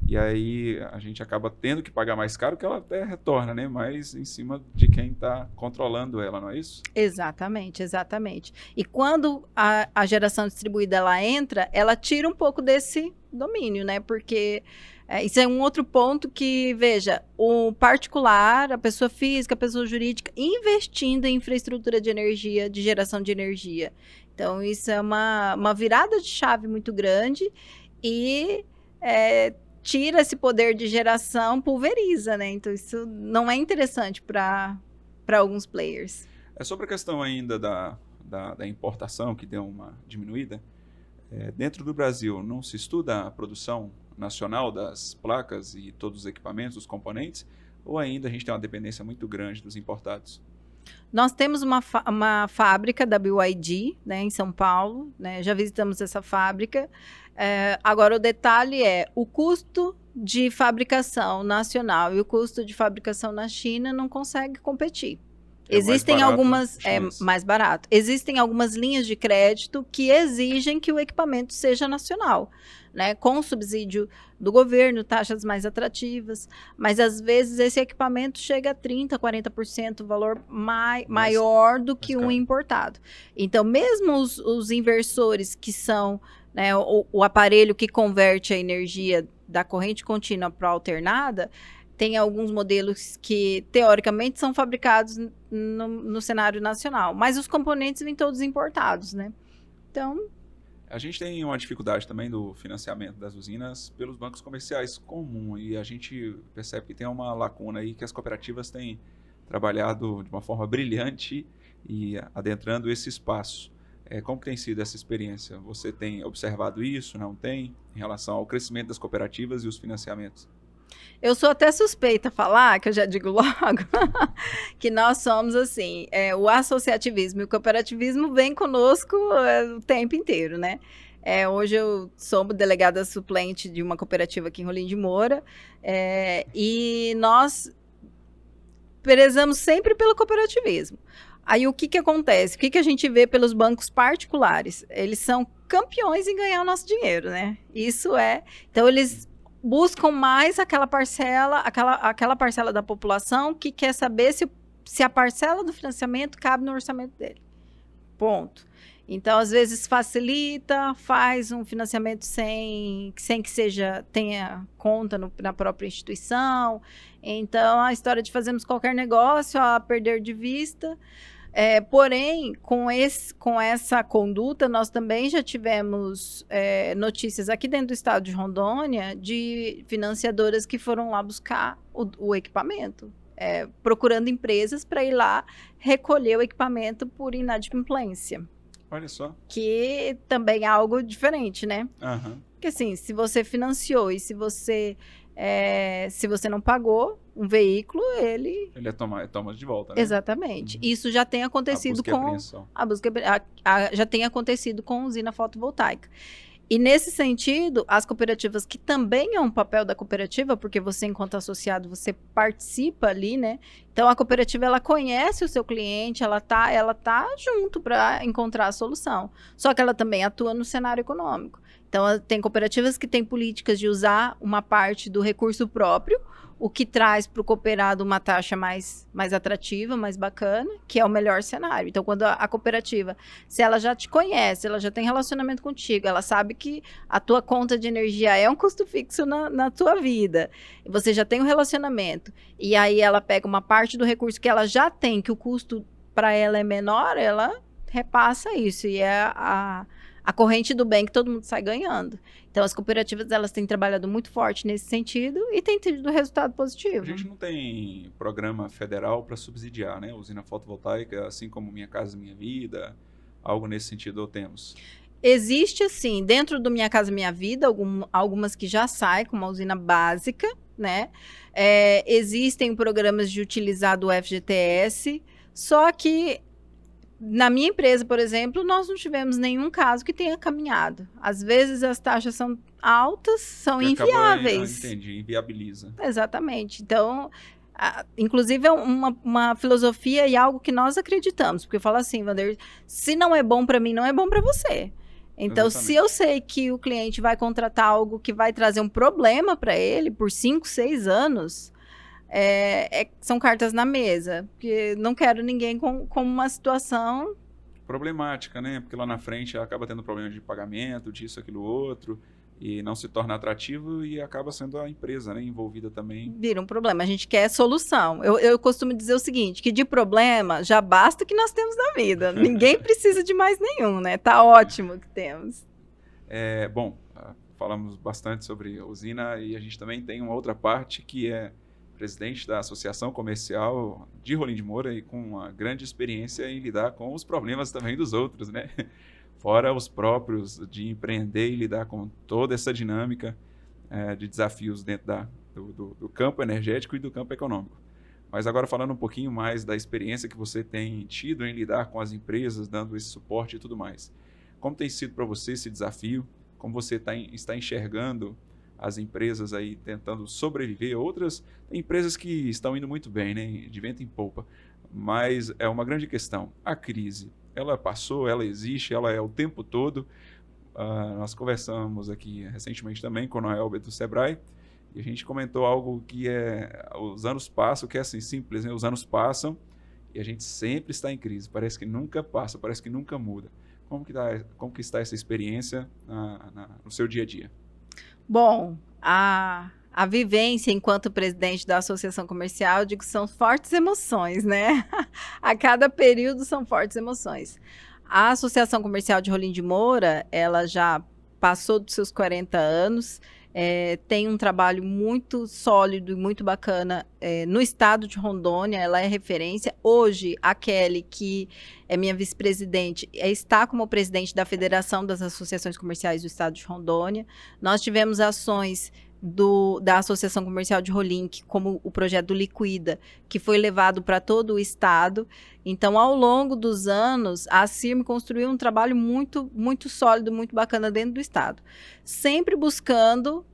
E aí a gente acaba tendo que pagar mais caro, que ela até retorna, né? Mas em cima de quem está controlando ela, não é isso? Exatamente, exatamente. E quando a geração distribuída ela entra, ela tira um pouco desse domínio, né? Porque isso é um outro ponto que, veja, o particular, a pessoa física, a pessoa jurídica, investindo em infraestrutura de energia, de geração de energia. Então, isso é uma virada de chave muito grande e tira esse poder de geração, pulveriza, né? Então, isso não é interessante para alguns players. É sobre a questão ainda da importação, que deu uma diminuída. Dentro do Brasil, não se estuda a produção nacional das placas e todos os equipamentos, os componentes, ou ainda a gente tem uma dependência muito grande dos importados? Nós temos uma fábrica da BYD, né, em São Paulo, né, já visitamos essa fábrica. Agora, o detalhe é o custo de fabricação nacional e o custo de fabricação na China não consegue competir. Existem algumas... É mais barato. Existem algumas linhas de crédito que exigem que o equipamento seja nacional, né? Com subsídio do governo, taxas mais atrativas. Mas, às vezes, esse equipamento chega a 30%, 40% valor maior do que um importado. Então, mesmo os inversores que são, né, o aparelho que converte a energia da corrente contínua para alternada, tem alguns modelos que, teoricamente, são fabricados no cenário nacional. Mas os componentes vêm todos importados, né? Então... A gente tem uma dificuldade também do financiamento das usinas pelos bancos comerciais comum. E a gente percebe que tem uma lacuna aí que as cooperativas têm trabalhado de uma forma brilhante e adentrando esse espaço. Como que tem sido essa experiência? Você tem observado isso, não tem? Em relação ao crescimento das cooperativas e os financiamentos? Eu sou até suspeita a falar, que eu já digo logo, que nós somos assim, o associativismo e o cooperativismo vem conosco o tempo inteiro, né? Hoje eu sou delegada suplente de uma cooperativa aqui em Rolim de Moura, e nós prezamos sempre pelo cooperativismo. Aí o que acontece? O que a gente vê pelos bancos particulares? Eles são campeões em ganhar o nosso dinheiro, né? Isso então eles buscam mais aquela parcela da população que quer saber se a parcela do financiamento cabe no orçamento dele. Ponto. Então, às vezes, facilita, faz um financiamento sem que tenha conta na própria instituição. Então, a história de fazermos qualquer negócio a perder de vista. Porém, com essa conduta, nós também já tivemos notícias aqui dentro do estado de Rondônia de financiadoras que foram lá buscar o equipamento, procurando empresas para ir lá recolher o equipamento por inadimplência. Olha só. Que também é algo diferente, né? Uhum. Porque assim, se você financiou e se você não pagou um veículo, ele toma de volta, né? Exatamente. Uhum. Isso já tem acontecido já tem acontecido com usina fotovoltaica. E nesse sentido, as cooperativas, que também é um papel da cooperativa, porque você, enquanto associado, você participa ali, né? Então, a cooperativa, ela conhece o seu cliente, ela tá junto para encontrar a solução. Só que ela também atua no cenário econômico. Então, tem cooperativas que têm políticas de usar uma parte do recurso próprio, o que traz para o cooperado uma taxa mais atrativa, mais bacana, que é o melhor cenário. Então, quando a cooperativa, se ela já te conhece, ela já tem relacionamento contigo, ela sabe que a tua conta de energia é um custo fixo na tua vida, você já tem um relacionamento, e aí ela pega uma parte do recurso que ela já tem, que o custo para ela é menor, ela repassa isso, e é a corrente do bem que todo mundo sai ganhando. Então, as cooperativas, elas têm trabalhado muito forte nesse sentido e têm tido resultado positivo. A gente não tem programa federal para subsidiar, né? Usina fotovoltaica, assim como Minha Casa Minha Vida, algo nesse sentido, ou temos? Existe, assim, dentro do Minha Casa Minha Vida, algumas que já saem com uma usina básica, né? Existem programas de utilizar do FGTS, só que na minha empresa, por exemplo, nós não tivemos nenhum caso que tenha caminhado. Às vezes as taxas são altas, são inviáveis. Entendi, inviabiliza. Exatamente. Então, inclusive é uma filosofia e algo que nós acreditamos. Porque eu falo assim, Wander, se não é bom para mim, não é bom para você. Então, Exatamente. se eu sei que o cliente vai contratar algo que vai trazer um problema para ele por 5, 6 anos, são cartas na mesa. Porque não quero ninguém com uma situação... Problemática, né? Porque lá na frente acaba tendo problema de pagamento, disso, aquilo, outro, e não se torna atrativo e acaba sendo a empresa, né, envolvida também. Vira um problema. A gente quer solução. Eu costumo dizer o seguinte, que de problema já basta o que nós temos na vida. Ninguém precisa de mais nenhum, né? Tá ótimo o que temos. Bom, falamos bastante sobre usina e a gente também tem uma outra parte que é presidente da Associação Comercial de Rolim de Moura e com uma grande experiência em lidar com os problemas também dos outros, né? Fora os próprios de empreender e lidar com toda essa dinâmica de desafios dentro do campo energético e do campo econômico. Mas agora falando um pouquinho mais da experiência que você tem tido em lidar com as empresas, dando esse suporte e tudo mais. Como tem sido para você esse desafio? Como você está enxergando as empresas aí tentando sobreviver? Outras empresas que estão indo muito bem, né, de vento em popa. Mas é uma grande questão. A crise, ela passou, ela existe, ela é o tempo todo. Nós conversamos aqui recentemente também com o Noelber do Sebrae e a gente comentou algo que os anos passam, que é assim, simples, né? Os anos passam e a gente sempre está em crise. Parece que nunca passa, parece que nunca muda. Como que está essa experiência no seu dia a dia? Bom, a vivência enquanto presidente da Associação Comercial, eu digo que são fortes emoções, né? A cada período são fortes emoções. A Associação Comercial de Rolim de Moura, ela já passou dos seus 40 anos, tem um trabalho muito sólido e muito bacana no estado de Rondônia, ela é referência. Hoje, a Kelly, que é minha vice-presidente, está como presidente da Federação das Associações Comerciais do estado de Rondônia. Nós tivemos ações da Associação Comercial de Rolim, como o projeto do Liquida, que foi levado para todo o estado. Então, ao longo dos anos, a CIRM construiu um trabalho muito, muito sólido, muito bacana dentro do estado, sempre buscando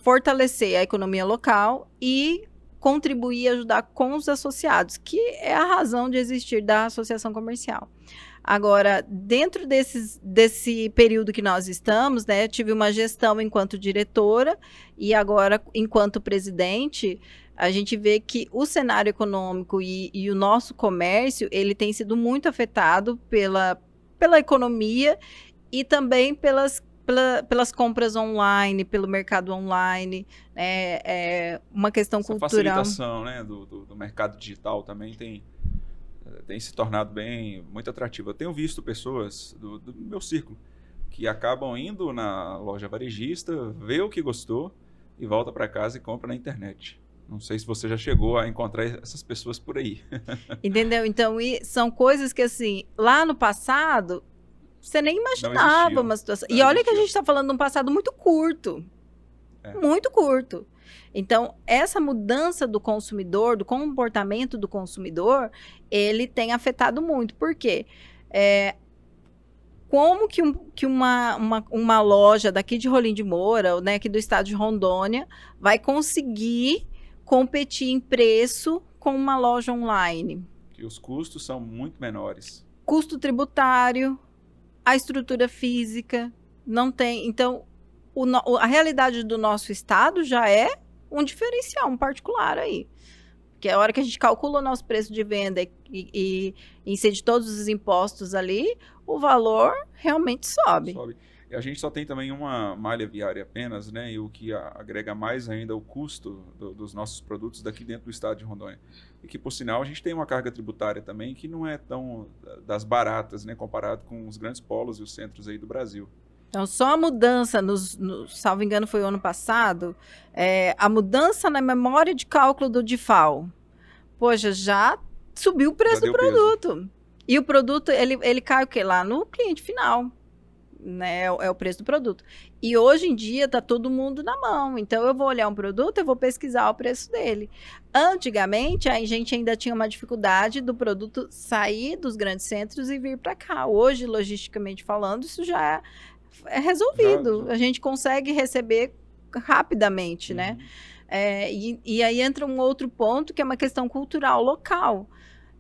fortalecer a economia local e contribuir e ajudar com os associados, que é a razão de existir da associação comercial. Agora, dentro desse período que nós estamos, né, tive uma gestão enquanto diretora e agora, enquanto presidente, a gente vê que o cenário econômico e o nosso comércio, ele tem sido muito afetado pela economia e também pelas compras online, pelo mercado online, uma questão essa cultural. Facilitação, né, do mercado digital também tem se tornado muito atrativo. Eu tenho visto pessoas do meu círculo que acabam indo na loja varejista, vê o que gostou e volta para casa e compra na internet. Não sei se você já chegou a encontrar essas pessoas por aí. Entendeu? Então, são coisas que, assim, lá no passado, você nem imaginava uma situação. E olha que a gente está falando de um passado muito curto. Muito curto. Então, essa mudança do consumidor, do comportamento do consumidor, ele tem afetado muito. Por quê? Como que uma loja daqui de Rolim de Moura, né, aqui do estado de Rondônia, vai conseguir competir em preço com uma loja online? Que os custos são muito menores. Custo tributário, a estrutura física, não tem. Então, a realidade do nosso estado já é um diferencial, um particular aí. Porque a hora que a gente calcula o nosso preço de venda e incide todos os impostos ali, o valor realmente sobe. E a gente só tem também uma malha viária apenas, né? E o que agrega mais ainda o custo dos nossos produtos daqui dentro do estado de Rondônia. E que, por sinal, a gente tem uma carga tributária também que não é tão das baratas, né? Comparado com os grandes polos e os centros aí do Brasil. Então, só a mudança, salvo engano, foi o ano passado, a mudança na memória de cálculo do DIFAL. Poxa, já subiu o preço do produto. Peso. E o produto, ele cai o quê? Lá no cliente final. Né? É o preço do produto. E hoje em dia está todo mundo na mão. Então, eu vou olhar um produto, eu vou pesquisar o preço dele. Antigamente, a gente ainda tinha uma dificuldade do produto sair dos grandes centros e vir para cá. Hoje, logisticamente falando, isso já é resolvido. A gente consegue receber rapidamente, né? E aí entra um outro ponto, que é uma questão cultural local.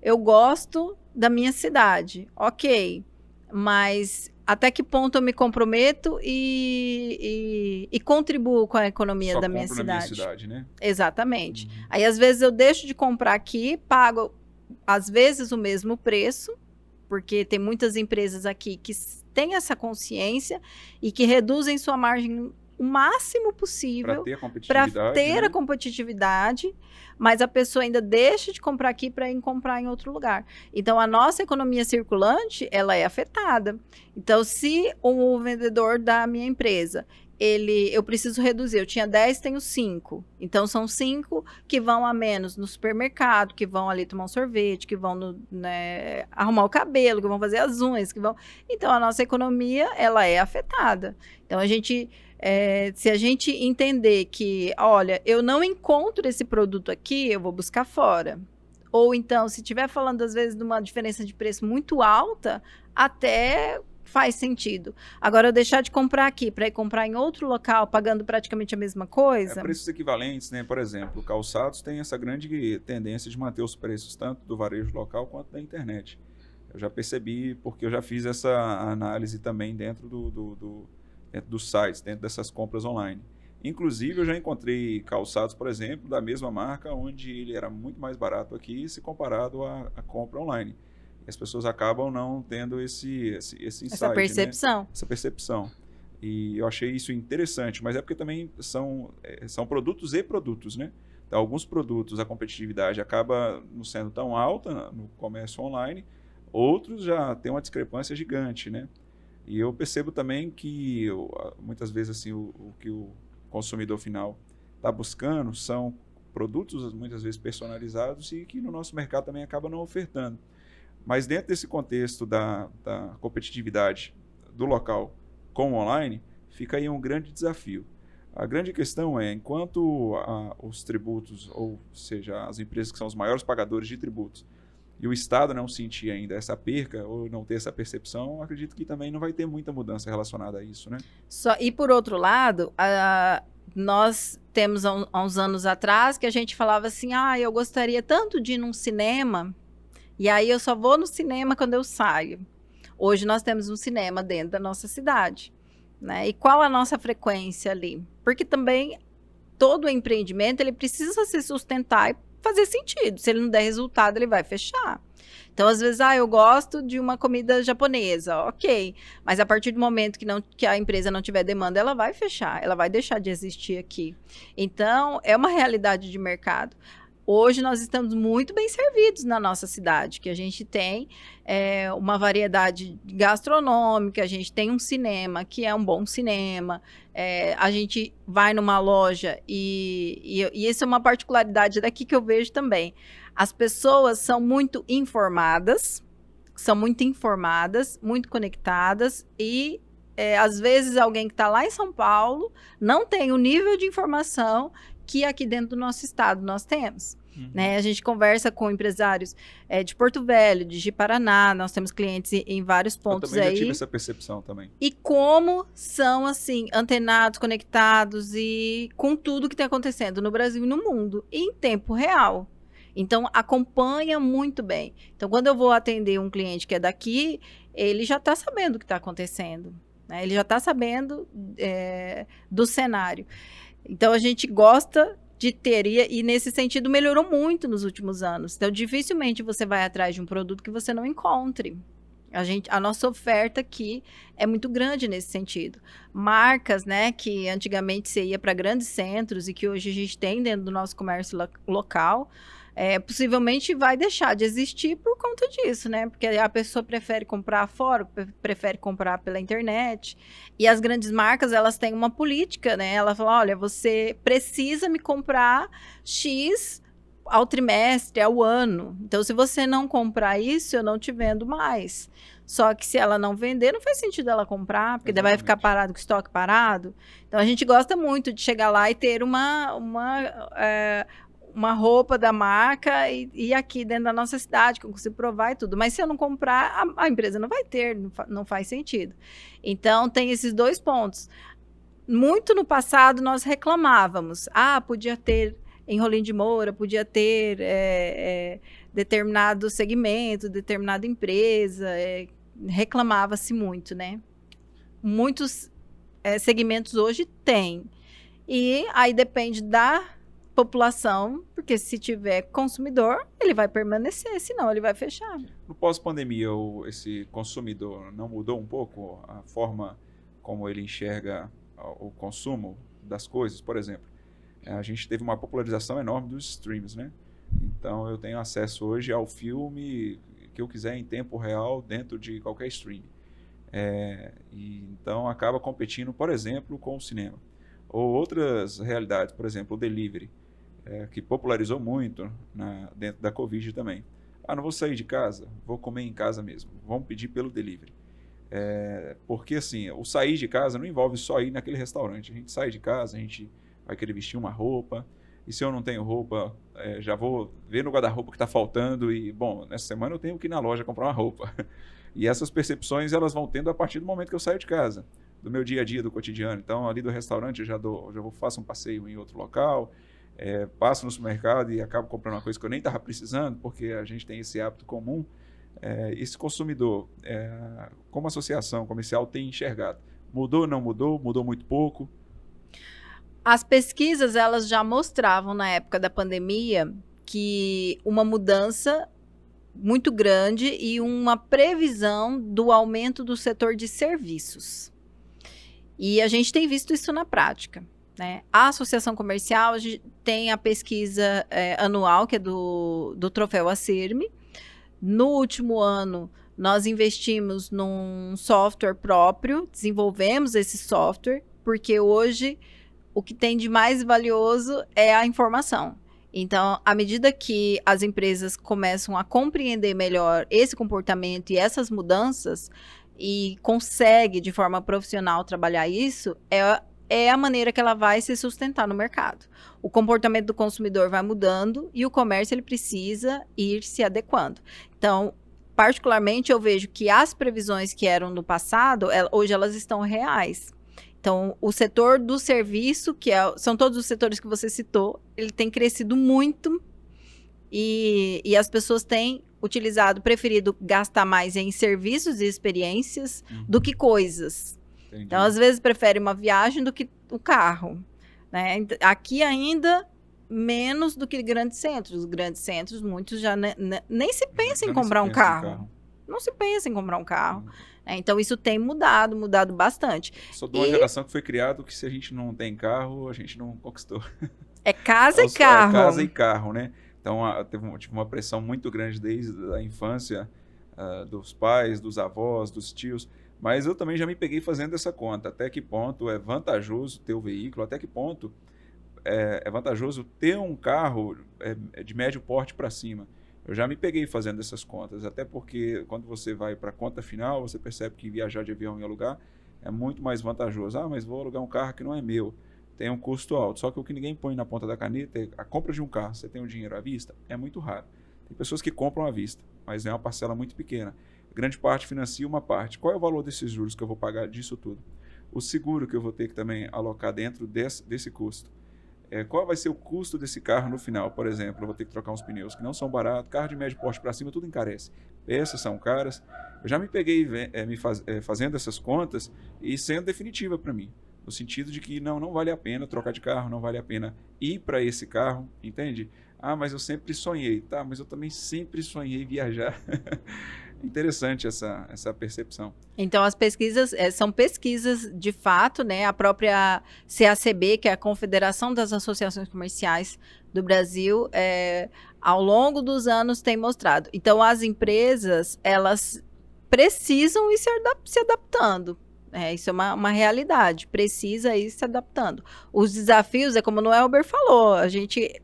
Eu gosto da minha cidade, ok, mas até que ponto eu me comprometo e contribuo com a economia da minha cidade. Na minha cidade, né? Exatamente. Aí, às vezes, eu deixo de comprar aqui, pago, às vezes, o mesmo preço, porque tem muitas empresas aqui que têm essa consciência e que reduzem sua margem o máximo possível para ter a competitividade, mas a pessoa ainda deixa de comprar aqui para ir comprar em outro lugar. Então, a nossa economia circulante, ela é afetada. Então, se o vendedor da minha empresa, eu preciso reduzir, eu tinha 10, tenho 5. Então, são 5 que vão a menos no supermercado, que vão ali tomar um sorvete, que vão arrumar o cabelo, que vão fazer as unhas, que vão... Então, a nossa economia, ela é afetada. Então, se a gente entender que, olha, eu não encontro esse produto aqui, eu vou buscar fora. Ou então, se estiver falando, às vezes, de uma diferença de preço muito alta, até faz sentido. Agora, eu deixar de comprar aqui para ir comprar em outro local, pagando praticamente a mesma coisa... preços equivalentes, né? Por exemplo, calçados tem essa grande tendência de manter os preços tanto do varejo local quanto da internet. Eu já percebi, porque eu já fiz essa análise também dentro dentro dos sites, dentro dessas compras online. Inclusive, eu já encontrei calçados, por exemplo, da mesma marca, onde ele era muito mais barato aqui, se comparado à compra online. E as pessoas acabam não tendo esse insight, essa percepção. Né? Essa percepção. E eu achei isso interessante, mas é porque também são produtos e produtos, né? Então, alguns produtos, a competitividade acaba não sendo tão alta no comércio online, outros já têm uma discrepância gigante, né? E eu percebo também que, muitas vezes, assim, o que o consumidor final está buscando são produtos, muitas vezes, personalizados e que no nosso mercado também acaba não ofertando. Mas dentro desse contexto da competitividade do local com o online, fica aí um grande desafio. A grande questão é, enquanto os tributos, ou seja, as empresas que são os maiores pagadores de tributos, e o Estado não sentir ainda essa perca ou não ter essa percepção, acredito que também não vai ter muita mudança relacionada a isso, né? E por outro lado, nós temos há uns anos atrás que a gente falava assim, eu gostaria tanto de ir num cinema, e aí eu só vou no cinema quando eu saio. Hoje nós temos um cinema dentro da nossa cidade, né? E qual a nossa frequência ali? Porque também todo empreendimento ele precisa se sustentar e fazer sentido. Se ele não der resultado, ele vai fechar. Então, às vezes, eu gosto de uma comida japonesa, ok. Mas a partir do momento que a empresa não tiver demanda, ela vai fechar, ela vai deixar de existir aqui. Então, é uma realidade de mercado. Hoje nós estamos muito bem servidos na nossa cidade, que a gente tem uma variedade gastronômica, a gente tem um cinema que é um bom cinema, a gente vai numa loja e isso é uma particularidade daqui que eu vejo também. As pessoas são muito informadas, muito conectadas e às vezes alguém que está lá em São Paulo não tem o nível de informação que aqui dentro do nosso estado nós temos. Né? A gente conversa com empresários de Porto Velho, de Ji-Paraná, nós temos clientes em vários pontos aí. Eu também já tive essa percepção também. E como são, assim, antenados, conectados e com tudo que está acontecendo no Brasil e no mundo, em tempo real. Então, acompanha muito bem. Então, quando eu vou atender um cliente que é daqui, ele já está sabendo o que está acontecendo. Né? Ele já está sabendo do cenário. Então, a gente gosta de ter, e nesse sentido melhorou muito nos últimos anos. Então, dificilmente você vai atrás de um produto que você não encontre. A nossa oferta aqui é muito grande nesse sentido. Marcas, né, que antigamente você ia para grandes centros e que hoje a gente tem dentro do nosso comércio local, possivelmente vai deixar de existir por conta disso, né? Porque a pessoa prefere comprar fora, prefere comprar pela internet. E as grandes marcas, elas têm uma política, né? Ela fala, olha, você precisa me comprar X ao trimestre, ao ano. Então, se você não comprar isso, eu não te vendo mais. Só que se ela não vender, não faz sentido ela comprar, porque daí vai ficar parado, com o estoque parado. Então, a gente gosta muito de chegar lá e ter uma roupa da marca e aqui dentro da nossa cidade, que eu consigo provar e tudo. Mas se eu não comprar, a empresa não vai ter, não faz sentido. Então, tem esses dois pontos. Muito no passado, nós reclamávamos. Podia ter em Rolim de Moura, podia ter determinado segmento, determinada empresa. Reclamava-se muito, né? muitos segmentos hoje têm. E aí depende da população, porque se tiver consumidor, ele vai permanecer, senão ele vai fechar. No pós-pandemia, esse consumidor não mudou um pouco a forma como ele enxerga o consumo das coisas? Por exemplo, a gente teve uma popularização enorme dos streams, né? Então, eu tenho acesso hoje ao filme que eu quiser em tempo real dentro de qualquer stream. E então, acaba competindo, por exemplo, com o cinema. Ou outras realidades, por exemplo, o delivery, que popularizou muito dentro da Covid também. Não vou sair de casa, vou comer em casa mesmo. Vamos pedir pelo delivery. Porque, assim, o sair de casa não envolve só ir naquele restaurante. A gente sai de casa, a gente vai querer vestir uma roupa. E se eu não tenho roupa, já vou ver no guarda-roupa que está faltando. E, bom, nessa semana eu tenho que ir na loja comprar uma roupa. E essas percepções, elas vão tendo a partir do momento que eu saio de casa, do meu dia a dia, do cotidiano. Então, ali do restaurante, eu já faço um passeio em outro local, passo no supermercado e acabo comprando uma coisa que eu nem estava precisando, porque a gente tem esse hábito comum. Esse consumidor, como a associação comercial tem enxergado? Mudou, não mudou? Mudou muito pouco? As pesquisas, elas já mostravam na época da pandemia que uma mudança muito grande e uma previsão do aumento do setor de serviços. E a gente tem visto isso na prática, né? A Associação Comercial tem a pesquisa anual, que é do Troféu Acerme. No último ano, nós investimos num software próprio, desenvolvemos esse software, porque hoje o que tem de mais valioso é a informação. Então, à medida que as empresas começam a compreender melhor esse comportamento e essas mudanças, e consegue, de forma profissional, trabalhar isso, é a maneira que ela vai se sustentar no mercado. O comportamento do consumidor vai mudando e o comércio ele precisa ir se adequando. Então, particularmente, eu vejo que as previsões que eram no passado, hoje elas estão reais. Então, o setor do serviço, são todos os setores que você citou, ele tem crescido muito e as pessoas têm preferido gastar mais em serviços e experiências do que coisas. Entendi. Então, às vezes, prefere uma viagem do que o carro, né? Aqui ainda, menos do que grandes centros. Os grandes centros, muitos já nem se pensa em comprar um carro. Não se pensa em comprar um carro. Então, isso tem mudado bastante. Sou de uma geração que foi criado que se a gente não tem carro, a gente não conquistou. É casa e carro. É casa e carro, né? Então, tive uma pressão muito grande desde a infância, dos pais, dos avós, dos tios. Mas eu também já me peguei fazendo essa conta. Até que ponto é vantajoso ter o veículo? Até que ponto é vantajoso ter um carro de médio porte para cima? Eu já me peguei fazendo essas contas, até porque quando você vai para a conta final, você percebe que viajar de avião em alugar é muito mais vantajoso. Mas vou alugar um carro que não é meu, tem um custo alto. Só que o que ninguém põe na ponta da caneta é a compra de um carro. Você tem o dinheiro à vista? É muito raro. Tem pessoas que compram à vista, mas é uma parcela muito pequena. A grande parte financia uma parte. Qual é o valor desses juros que eu vou pagar disso tudo? O seguro que eu vou ter que também alocar dentro desse custo. Qual vai ser o custo desse carro no final? Por exemplo, eu vou ter que trocar uns pneus que não são baratos, carro de médio porte para cima, tudo encarece. Peças são caras. Eu já me peguei fazendo essas contas e sendo definitiva para mim, no sentido de que não vale a pena trocar de carro, não vale a pena ir para esse carro, entende? Mas eu sempre sonhei. Tá, mas eu também sempre sonhei viajar. Interessante essa percepção. Então, as pesquisas são pesquisas de fato, né? A própria CACB, que é a Confederação das Associações Comerciais do Brasil, ao longo dos anos tem mostrado. Então, as empresas, elas precisam ir se adaptando. Isso é uma realidade, precisa ir se adaptando. Os desafios, como o Elber falou, a gente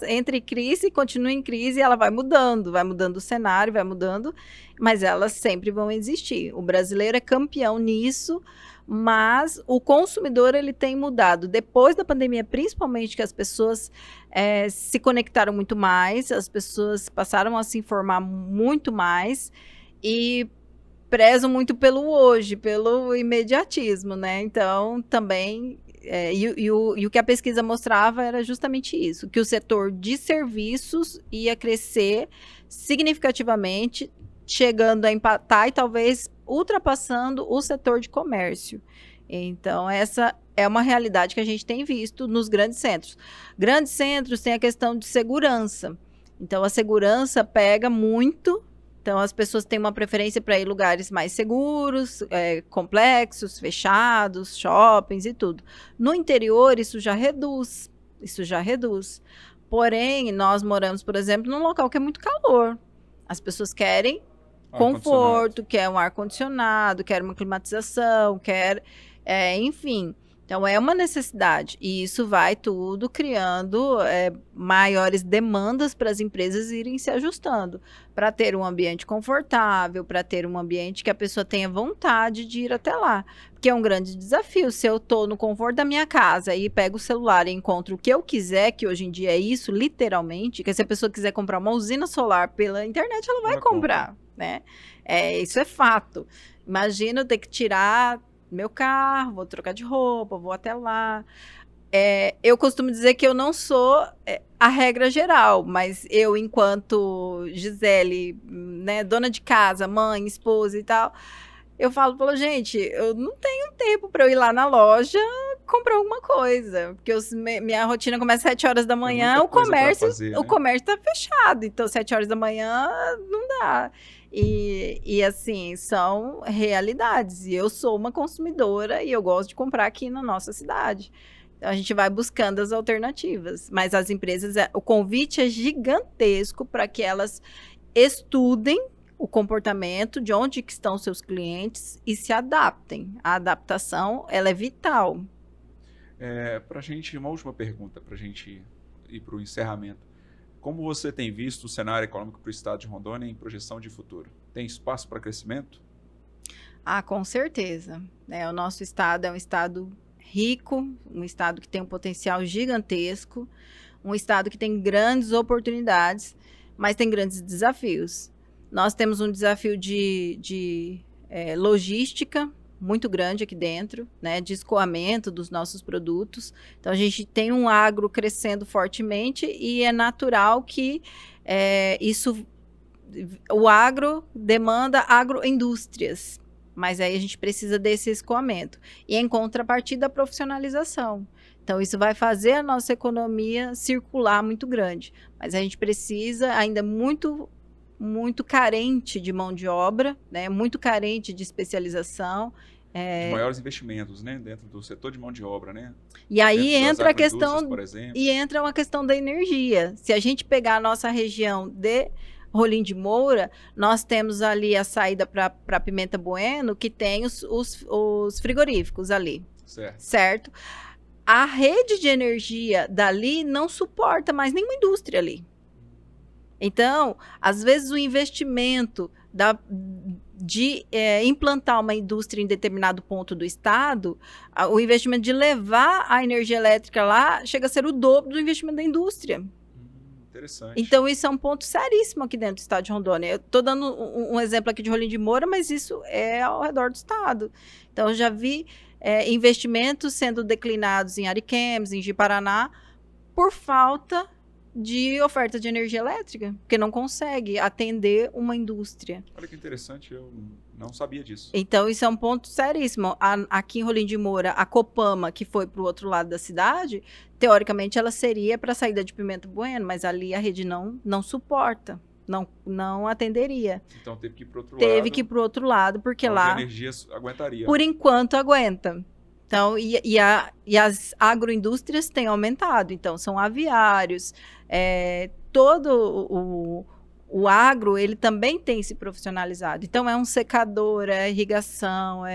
entra em crise, continua em crise, ela vai mudando o cenário, vai mudando, mas elas sempre vão existir. O brasileiro é campeão nisso, mas o consumidor ele tem mudado. Depois da pandemia, principalmente que as pessoas se conectaram muito mais, as pessoas passaram a se informar muito mais e prezam muito pelo hoje, pelo imediatismo, né? Então, também, e o que a pesquisa mostrava era justamente isso, que o setor de serviços ia crescer significativamente, chegando a empatar e talvez ultrapassando o setor de comércio. Então, essa é uma realidade que a gente tem visto nos grandes centros. Grandes centros têm a questão de segurança. Então, a segurança pega muito. Então, as pessoas têm uma preferência para ir em lugares mais seguros, complexos, fechados, shoppings e tudo. No interior, isso já reduz. Porém, nós moramos, por exemplo, num local que é muito calor. As pessoas querem conforto, querem um ar-condicionado, querem uma climatização, enfim. Então, é uma necessidade. E isso vai tudo criando maiores demandas para as empresas irem se ajustando. Para ter um ambiente confortável, para ter um ambiente que a pessoa tenha vontade de ir até lá. Porque é um grande desafio. Se eu estou no conforto da minha casa e pego o celular e encontro o que eu quiser, que hoje em dia é isso, literalmente, que se a pessoa quiser comprar uma usina solar pela internet, ela vai comprar, né? Isso é fato. Imagina eu ter que tirar meu carro, vou trocar de roupa, vou até lá. Eu costumo dizer que eu não sou a regra geral, mas eu, enquanto Gisele, né, dona de casa, mãe, esposa e tal, eu falo, gente, eu não tenho tempo para eu ir lá na loja comprar alguma coisa, porque minha rotina começa às 7 horas da manhã, o comércio está fechado, então 7 horas da manhã não dá. E assim, são realidades. E eu sou uma consumidora e eu gosto de comprar aqui na nossa cidade. Então, a gente vai buscando as alternativas. Mas as empresas, o convite é gigantesco para que elas estudem o comportamento, de onde que estão seus clientes e se adaptem. A adaptação, ela é vital. Para a gente, uma última pergunta, para a gente ir para o encerramento. Como você tem visto o cenário econômico para o estado de Rondônia em projeção de futuro? Tem espaço para crescimento? Com certeza. O nosso estado é um estado rico, um estado que tem um potencial gigantesco, um estado que tem grandes oportunidades, mas tem grandes desafios. Nós temos um desafio de logística muito grande aqui dentro, né, de escoamento dos nossos produtos. Então, a gente tem um agro crescendo fortemente e é natural que o agro demanda agroindústrias, mas aí a gente precisa desse escoamento. E em contrapartida, a profissionalização. Então, isso vai fazer a nossa economia circular muito grande, mas a gente precisa ainda muito carente de mão de obra, né? Muito carente de especialização. De maiores investimentos, né? Dentro do setor de mão de obra, né? E aí entra a questão, por exemplo. E entra uma questão da energia. Se a gente pegar a nossa região de Rolim de Moura, nós temos ali a saída para Pimenta Bueno, que tem os frigoríficos ali. Certo? A rede de energia dali não suporta mais nenhuma indústria ali. Então, às vezes o investimento de implantar uma indústria em determinado ponto do estado, o investimento de levar a energia elétrica lá chega a ser o dobro do investimento da indústria. Interessante. Então, isso é um ponto seríssimo aqui dentro do estado de Rondônia. Eu estou dando um exemplo aqui de Rolim de Moura, mas isso é ao redor do estado. Então, eu já vi investimentos sendo declinados em Ariquemes, em Ji-Paraná, por falta de oferta de energia elétrica, porque não consegue atender uma indústria. Olha que interessante, eu não sabia disso. Então, isso é um ponto seríssimo. Aqui em Rolim de Moura, a Copama, que foi para o outro lado da cidade, teoricamente ela seria para a saída de Pimenta Bueno, mas ali a rede não suporta, não atenderia. Então teve que ir para o outro lado. Teve que ir para o outro lado, porque lá... a energia aguentaria. Por enquanto aguenta. Então, e as agroindústrias têm aumentado. Então, são aviários, todo o agro, ele também tem se profissionalizado. Então, é um secador, é irrigação,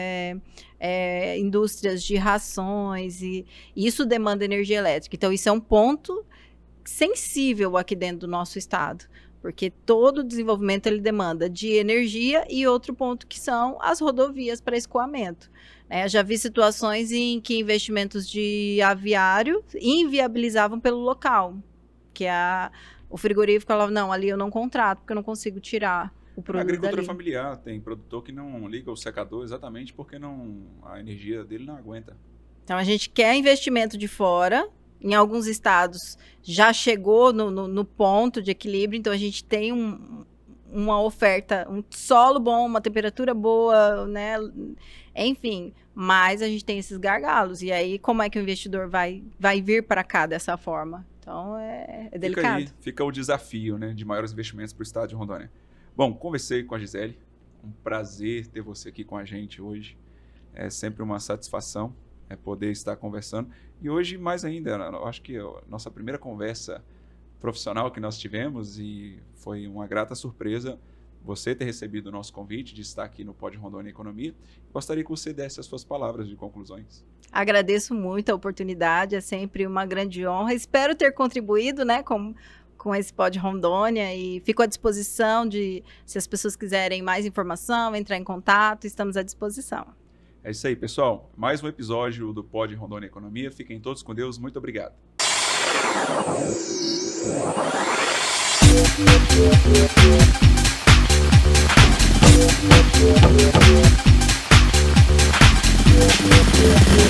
indústrias de rações, e isso demanda energia elétrica. Então, isso é um ponto sensível aqui dentro do nosso estado, porque todo o desenvolvimento ele demanda de energia, e outro ponto que são as rodovias para escoamento. Já vi situações em que investimentos de aviário inviabilizavam pelo local, que o frigorífico falava, não, ali eu não contrato, porque eu não consigo tirar o produto dali. A agricultura familiar tem produtor que não liga o secador exatamente porque a energia dele não aguenta. Então, a gente quer investimento de fora. Em alguns estados já chegou no ponto de equilíbrio, então a gente tem uma oferta, um solo bom, uma temperatura boa, né? Enfim, mas a gente tem esses gargalos. E aí, como é que o investidor vai vir para cá dessa forma? Então, é delicado. Fica o desafio, né, de maiores investimentos para o estado de Rondônia. Bom, conversei com a Gisele. Um prazer ter você aqui com a gente hoje. É sempre uma satisfação poder estar conversando. E hoje, mais ainda, eu acho que a nossa primeira conversa profissional que nós tivemos, e foi uma grata surpresa você ter recebido o nosso convite de estar aqui no Pod Rondônia Economia. Gostaria que você desse as suas palavras de conclusões. Agradeço muito a oportunidade, é sempre uma grande honra. Espero ter contribuído, né, com esse Pod Rondônia, e fico à disposição se as pessoas quiserem mais informação, entrar em contato, estamos à disposição. É isso aí, pessoal. Mais um episódio do Pod Rondônia Economia. Fiquem todos com Deus. Muito obrigado. Yeah.